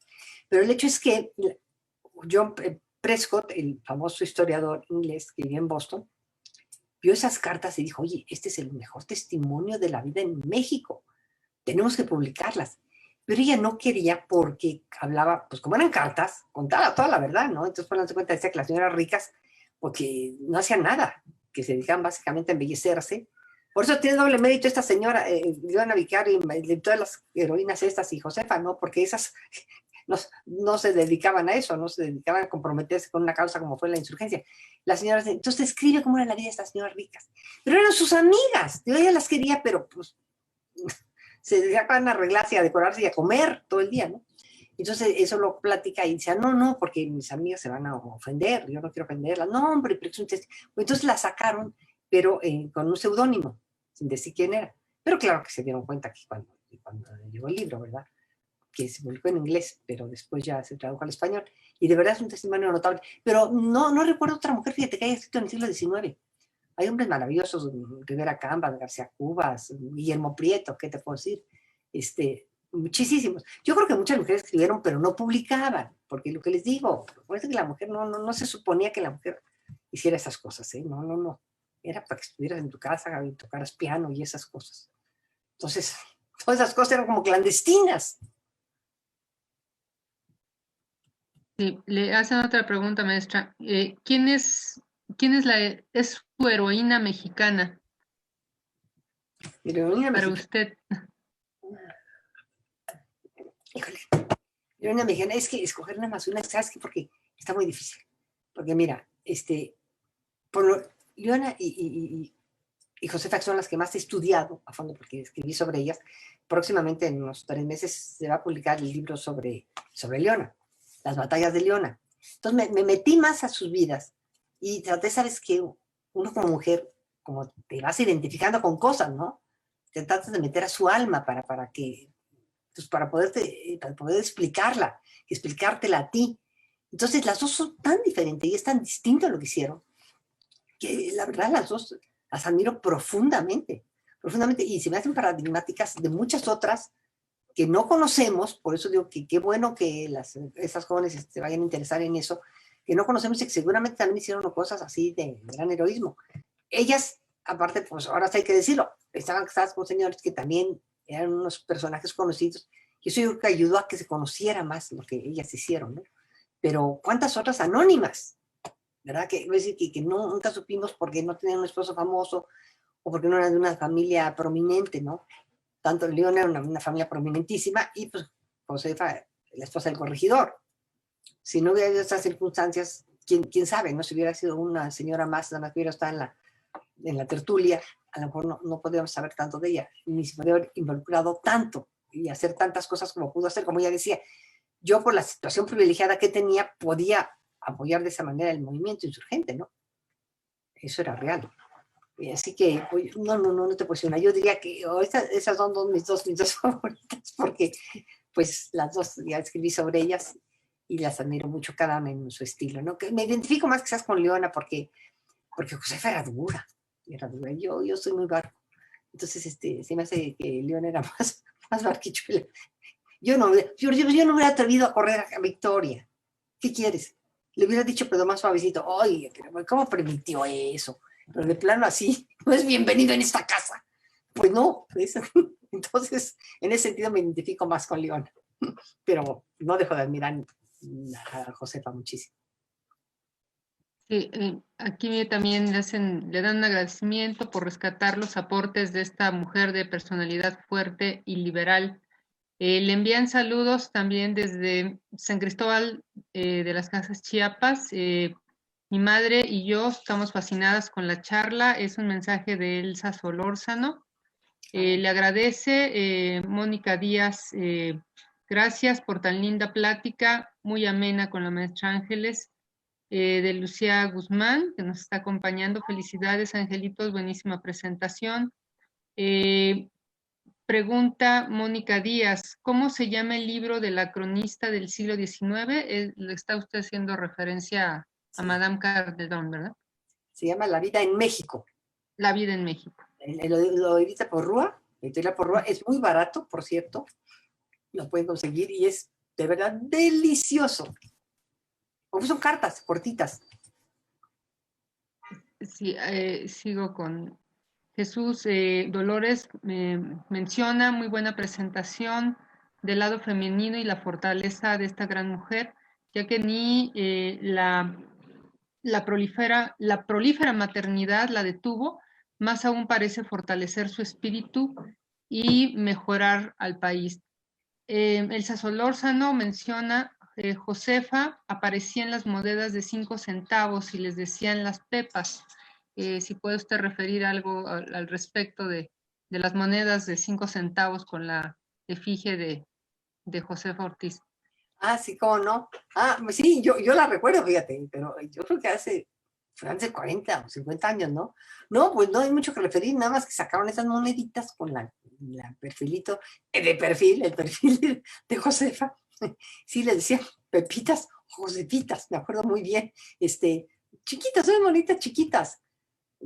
Speaker 2: Pero el hecho es que John Prescott, el famoso historiador inglés que vive en Boston, vio esas cartas y dijo, oye, este es el mejor testimonio de la vida en México, tenemos que publicarlas. Pero ella no quería porque hablaba, pues como eran cartas, contaba toda la verdad, ¿no? Entonces, por darse cuenta, decía que las señoras ricas, porque no hacían nada, que se dedicaban básicamente a embellecerse. Por eso tiene doble mérito esta señora, Leona Vicario, y todas las heroínas estas y Josefa, ¿no? Porque esas no se dedicaban a eso, no se dedicaban a comprometerse con una causa como fue la insurgencia. Las señoras, entonces describe cómo era la vida de estas señoras ricas. Pero eran sus amigas, yo ella las quería, pero pues se dedicaban a arreglarse, a decorarse y a comer todo el día, ¿no? Entonces eso lo platica y dice, no, porque mis amigas se van a ofender, yo no quiero ofenderlas. No, hombre, pero es un entonces la sacaron, pero con un seudónimo, sin decir quién era. Pero claro que se dieron cuenta que cuando llegó el libro, ¿verdad? Que se publicó en inglés, pero después ya se tradujo al español. Y de verdad es un testimonio notable. Pero no recuerdo otra mujer, fíjate, que haya escrito en el siglo XIX. Hay hombres maravillosos, Rivera Cambas, García Cubas, Guillermo Prieto, ¿qué te puedo decir? Muchísimos. Yo creo que muchas mujeres escribieron, pero no publicaban, porque lo que les digo, parece que la mujer no se suponía que la mujer hiciera esas cosas, ¿eh? No. Era para que estuvieras en tu casa y tocaras piano y esas cosas. Entonces, todas esas cosas eran como clandestinas.
Speaker 1: Sí, le hacen otra pregunta, maestra. ¿Quién es su heroína mexicana
Speaker 2: Heroína
Speaker 1: para
Speaker 2: mexicana.
Speaker 1: usted?
Speaker 2: Híjole, heroína mexicana, es que escoger nada más una, ¿sabes qué? Porque está muy difícil. Porque mira, Leona y Josefa son las que más he estudiado a fondo porque escribí sobre ellas. Próximamente, en unos 3 meses, se va a publicar el libro sobre Leona, las batallas de Leona. Entonces me metí más a sus vidas y traté, ¿sabes qué? Uno como mujer, como te vas identificando con cosas, ¿no? Te tratas de meter a su alma para poder explicártela a ti. Entonces las dos son tan diferentes y es tan distinto lo que hicieron, que la verdad las dos las admiro profundamente, y se me hacen paradigmáticas de muchas otras que no conocemos. Por eso digo que qué bueno que esas jóvenes se vayan a interesar en eso, que no conocemos y que seguramente también hicieron cosas así de gran heroísmo. Ellas, aparte, pues ahora sí hay que decirlo, estaban casadas con señores que también eran unos personajes conocidos, y eso yo creo que ayudó a que se conociera más lo que ellas hicieron, ¿no? Pero ¿cuántas otras anónimas? ¿Verdad? Que nunca supimos porque no tenían un esposo famoso o porque no eran de una familia prominente, ¿no? Tanto León era una familia prominentísima y pues Josefa, la esposa del corregidor. Si no hubiera habido esas circunstancias, quién sabe, ¿no? Si hubiera sido una señora más, nada más hubiera estado en la tertulia, a lo mejor no podríamos saber tanto de ella, ni se podría haber involucrado tanto y hacer tantas cosas como pudo hacer. Como ella decía, yo por la situación privilegiada que tenía, podía apoyar de esa manera el movimiento insurgente, ¿no? Eso era real. Así que, pues, no te puedo decir una. Yo diría que esas son mis dos favoritas, porque pues las dos ya escribí sobre ellas y las admiro mucho, cada una en su estilo, ¿no? Que me identifico más quizás con Leona porque Josefa era dura. Yo soy muy barco. Entonces, se me hace que Leona era más barquichuela. Yo no me hubiera atrevido a correr a Victoria. ¿Qué quieres? Le hubiera dicho, pero más suavecito, oye, ¿cómo permitió eso? Pero de plano así, no es bienvenido en esta casa. Pues no, pues, entonces en ese sentido me identifico más con Leona, pero no dejo de admirar a Josefa muchísimo.
Speaker 1: Sí, aquí también le dan un agradecimiento por rescatar los aportes de esta mujer de personalidad fuerte y liberal. Le envían saludos también desde San Cristóbal de las Casas Chiapas. Mi madre y yo estamos fascinadas con la charla. Es un mensaje de Elsa Solórzano. Le agradece Mónica Díaz. Gracias por tan linda plática, muy amena con la maestra Ángeles. De Lucía Guzmán, que nos está acompañando. Felicidades, Angelitos, buenísima presentación. Pregunta Mónica Díaz, ¿cómo se llama el libro de la cronista del siglo XIX? Le está usted haciendo referencia a Madame Calderón, ¿verdad?
Speaker 2: Se llama La vida en México.
Speaker 1: La vida en México.
Speaker 2: Lo edita Porrúa, editorial Porrúa. Es muy barato, por cierto. Lo pueden conseguir y es de verdad delicioso. O son cartas cortitas.
Speaker 1: Sí, sigo con Jesús. Dolores menciona muy buena presentación del lado femenino y la fortaleza de esta gran mujer, ya que ni la prolífera maternidad la detuvo, más aún parece fortalecer su espíritu y mejorar al país. Elsa Solórzano menciona, Josefa aparecía en las monedas de 5 centavos y les decían las pepas. Si puede usted referir algo al respecto de las monedas de 5 centavos con la efigie de Josefa Ortiz.
Speaker 2: Ah, sí, cómo no. Ah, pues sí, yo la recuerdo, fíjate, pero yo creo que hace 40 o 50 años, ¿no? No, pues no hay mucho que referir, nada más que sacaron esas moneditas con la perfilito, el perfil de Josefa. Sí, le decían Pepitas, Josefitas, me acuerdo muy bien. Chiquitas, son bonitas, chiquitas.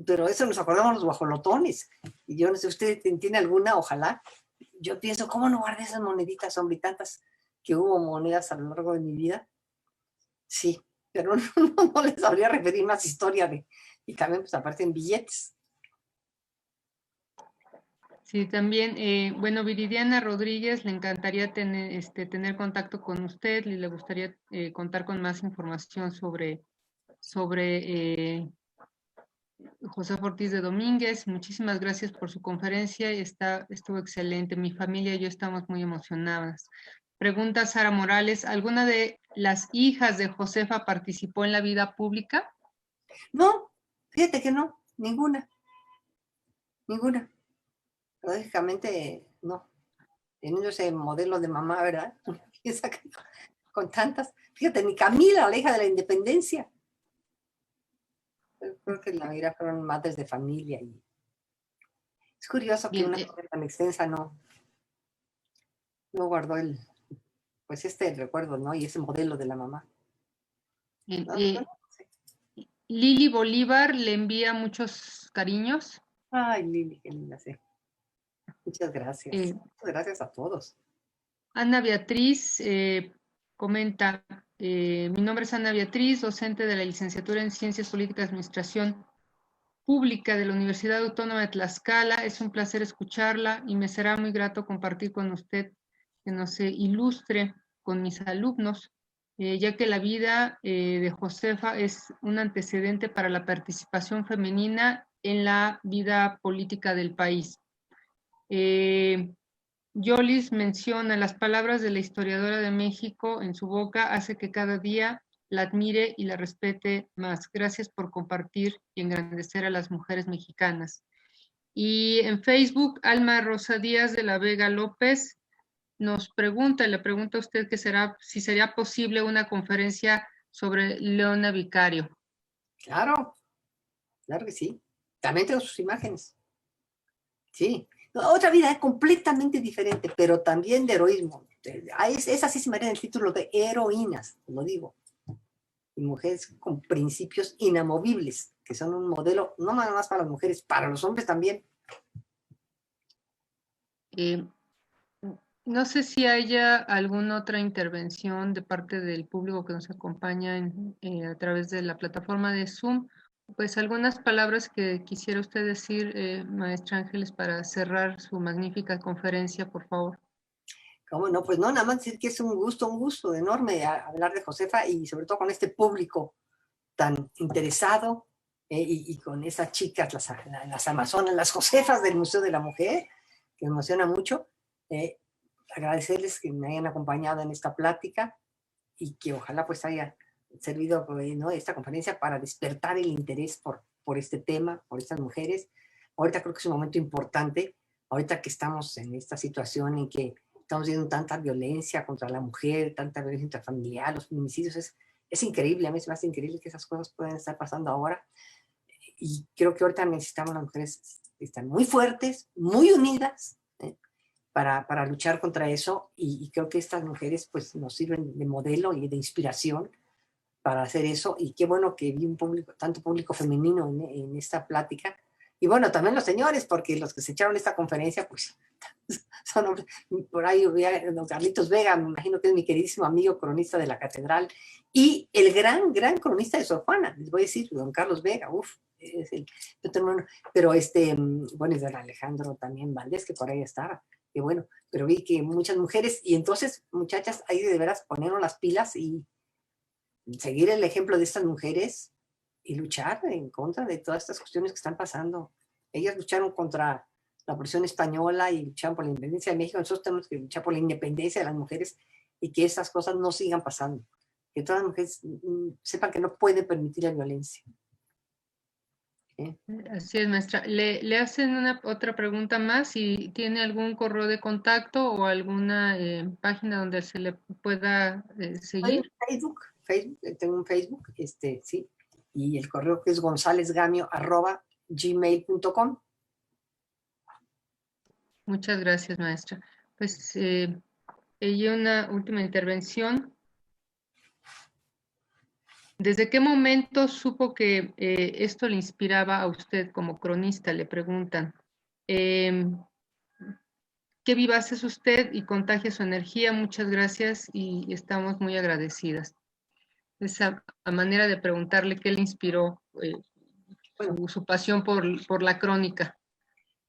Speaker 2: Pero eso nos acordamos los guajolotones. Y yo no sé, ¿usted tiene alguna? Ojalá. Yo pienso, ¿cómo no guardé esas moneditas, hombre, y tantas que hubo monedas a lo largo de mi vida? Sí, pero no les sabría referir más historia y también pues aparte en billetes.
Speaker 1: Sí, también, bueno, Viridiana Rodríguez, le encantaría tener contacto con usted y le gustaría contar con más información sobre José Ortiz de Domínguez. Muchísimas gracias por su conferencia, estuvo excelente. Mi familia y yo estamos muy emocionadas. Pregunta Sara Morales, ¿alguna de las hijas de Josefa participó en la vida pública?
Speaker 2: No, fíjate que no, ninguna. Lógicamente, no. Teniendo ese modelo de mamá, ¿verdad? Piensa que con tantas. Fíjate, ni Camila, la hija de la independencia. Yo creo que la mayoría fueron madres de familia. Y es curioso que
Speaker 1: Bien,
Speaker 2: una mujer tan extensa no guardó pues el recuerdo, ¿no? Y ese modelo de la mamá.
Speaker 1: bien,
Speaker 2: No, no sé.
Speaker 1: Lili Bolívar le envía muchos cariños.
Speaker 2: Ay, Lili, qué linda, sí. Muchas gracias.
Speaker 1: Eh,
Speaker 2: Muchas gracias a todos.
Speaker 1: Ana Beatriz comenta, mi nombre es Ana Beatriz, docente de la licenciatura en Ciencias Políticas y Administración Pública de la Universidad Autónoma de Tlaxcala. Es un placer escucharla y me será muy grato compartir con usted que nos ilustre con mis alumnos, ya que la vida de Josefa es un antecedente para la participación femenina en la vida política del país. Yolis menciona las palabras de la historiadora de México en su boca, hace que cada día la admire y la respete más. Gracias por compartir y engrandecer a las mujeres mexicanas. Y en Facebook, Alma Rosa Díaz de la Vega López nos pregunta, le pregunta a usted si sería posible una conferencia sobre Leona Vicario.
Speaker 2: Claro, claro que sí. También tengo sus imágenes. Sí. Otra vida completamente diferente, pero también de heroísmo. Esa sí se me haría el título de heroínas, lo digo. Y mujeres con principios inamovibles, que son un modelo no nada más para las mujeres, para los hombres también.
Speaker 1: No sé si haya alguna otra intervención de parte del público que nos acompaña a través de la plataforma de Zoom. Pues algunas palabras que quisiera usted decir, maestra Ángeles, para cerrar su magnífica conferencia, por favor.
Speaker 2: ¿Cómo no? Pues no, nada más decir que es un gusto enorme hablar de Josefa y sobre todo con este público tan interesado y con esas chicas, las amazonas, las Josefas del Museo de la Mujer, que me emociona mucho. Agradecerles que me hayan acompañado en esta plática y que ojalá pues haya servido, ¿no?, esta conferencia para despertar el interés por este tema, por estas mujeres. Ahorita creo que es un momento importante, ahorita que estamos en esta situación en que estamos viendo tanta violencia contra la mujer, tanta violencia intrafamiliar, los feminicidios, es increíble, a mí se me hace increíble que esas cosas puedan estar pasando ahora. Y creo que ahorita necesitamos las mujeres que están muy fuertes, muy unidas, para luchar contra eso, y creo que estas mujeres pues nos sirven de modelo y de inspiración para hacer eso, y qué bueno que vi tanto público femenino en esta plática, Y bueno, también los señores, porque los que se echaron esta conferencia, pues, son hombres. Por ahí, don Carlitos Vega, me imagino que es mi queridísimo amigo cronista de la catedral, y el gran cronista de Sor Juana, les voy a decir, don Carlos Vega, es el otro hermano, pero bueno, y don Alejandro también Valdés, que por ahí estaba, que bueno, pero vi que muchas mujeres, y entonces, muchachas, ahí de veras ponernos las pilas y seguir el ejemplo de estas mujeres y luchar en contra de todas estas cuestiones que están pasando. Ellas lucharon contra la opresión española y lucharon por la independencia de México. Nosotros tenemos que luchar por la independencia de las mujeres y que estas cosas no sigan pasando. Que todas las mujeres sepan que no pueden permitir la violencia. ¿Sí?
Speaker 1: Así es, maestra. Le hacen otra pregunta más, si tiene algún correo de contacto o alguna página donde se le pueda seguir.
Speaker 2: Facebook, tengo un Facebook, sí, y el correo que es gonzalezgamio@gmail.com.
Speaker 1: Muchas gracias, maestra. Pues y una última intervención. ¿Desde qué momento supo que esto le inspiraba a usted como cronista? Le preguntan. ¿Qué vivaz es usted y contagia su energía? Muchas gracias y estamos muy agradecidas. Esa manera de preguntarle qué le inspiró su pasión por la crónica.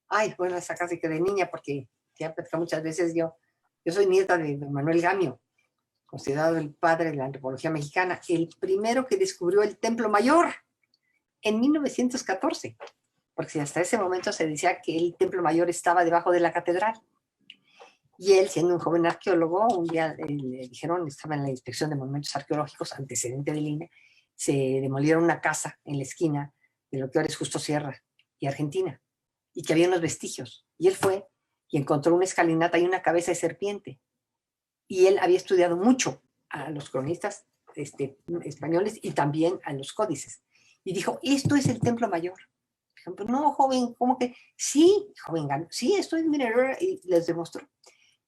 Speaker 2: Ay, bueno, esa casi que de niña, porque ya platicado muchas veces, yo soy nieta de Manuel Gamio, considerado el padre de la antropología mexicana, el primero que descubrió el Templo Mayor en 1914, porque hasta ese momento se decía que el Templo Mayor estaba debajo de la catedral. Y él, siendo un joven arqueólogo, un día le dijeron, estaba en la inspección de monumentos arqueológicos, antecedente del INE, se demolieron una casa en la esquina de lo que ahora es Justo Sierra y Argentina, y que había unos vestigios. Y él fue y encontró una escalinata y una cabeza de serpiente. Y él había estudiado mucho a los cronistas españoles y también a los códices. Y dijo, esto es el Templo Mayor. Dijo, no, joven, ¿cómo que? Sí, joven, sí, esto es mineral. Y les demostró.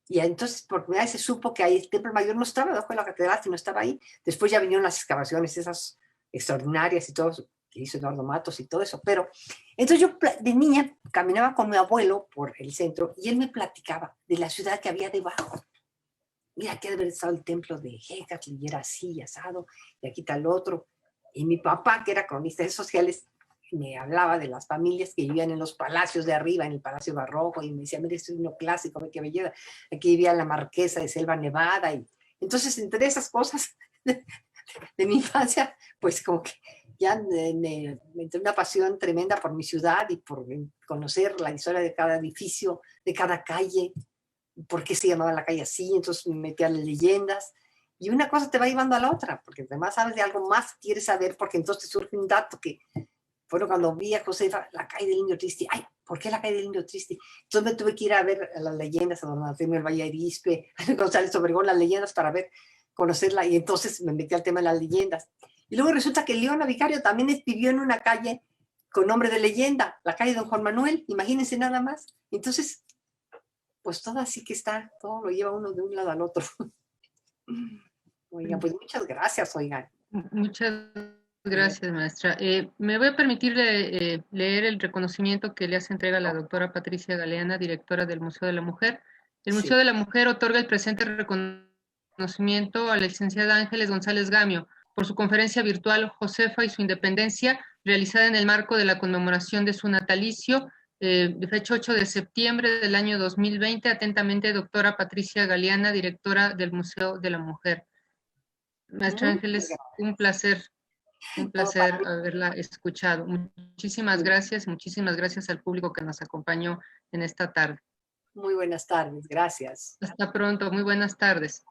Speaker 2: Y entonces por primera vez se supo que ahí el Templo Mayor no estaba debajo de la catedral, sino estaba ahí. Después ya vinieron las excavaciones esas extraordinarias y todo eso, que hizo Eduardo Matos y todo eso. Pero entonces yo de niña caminaba con mi abuelo por el centro y él me platicaba de la ciudad que había debajo. Mira, aquí debe haber estado el templo de Hécatl y era así, asado, y aquí está el otro. Y mi papá, que era cronista sociales, me hablaba de las familias que vivían en los palacios de arriba, en el Palacio Barroco, y me decía, mira, esto es uno clásico, ve qué belleza. Aquí vivía la marquesa de Selva Nevada. Y entonces, entre esas cosas de mi infancia, pues como que ya me entró una pasión tremenda por mi ciudad y por conocer la historia de cada edificio, de cada calle, por qué se llamaba la calle así. Entonces me metí a las leyendas. Y una cosa te va llevando a la otra, porque además sabes de algo más que quieres saber, porque entonces te surge un dato que... Bueno, cuando vi a Josefa, la calle del Indio Triste, ay, ¿por qué la calle del Indio Triste? Entonces me tuve que ir a ver a las leyendas, a don Antonio el Valle Arispe, a González Obregón, las leyendas para ver, conocerla, y entonces me metí al tema de las leyendas. Y luego resulta que Leona Vicario también vivió en una calle con nombre de leyenda, la calle de don Juan Manuel, imagínense nada más. Entonces, pues todo así que está, todo lo lleva uno de un lado al otro. Oigan, pues muchas gracias, oigan.
Speaker 1: Muchas gracias, maestra. Me voy a permitir leer el reconocimiento que le hace entrega a la doctora Patricia Galeana, directora del Museo de la Mujer. El Museo de la Mujer otorga el presente reconocimiento a la licenciada Ángeles González Gamio por su conferencia virtual Josefa y su independencia, realizada en el marco de la conmemoración de su natalicio, de fecha 8 de septiembre del año 2020. Atentamente, doctora Patricia Galeana, directora del Museo de la Mujer. Maestra Ángeles, un placer haberla escuchado. Muchísimas gracias y muchísimas gracias al público que nos acompañó en esta tarde.
Speaker 2: Muy buenas tardes, gracias.
Speaker 1: Hasta pronto, muy buenas tardes.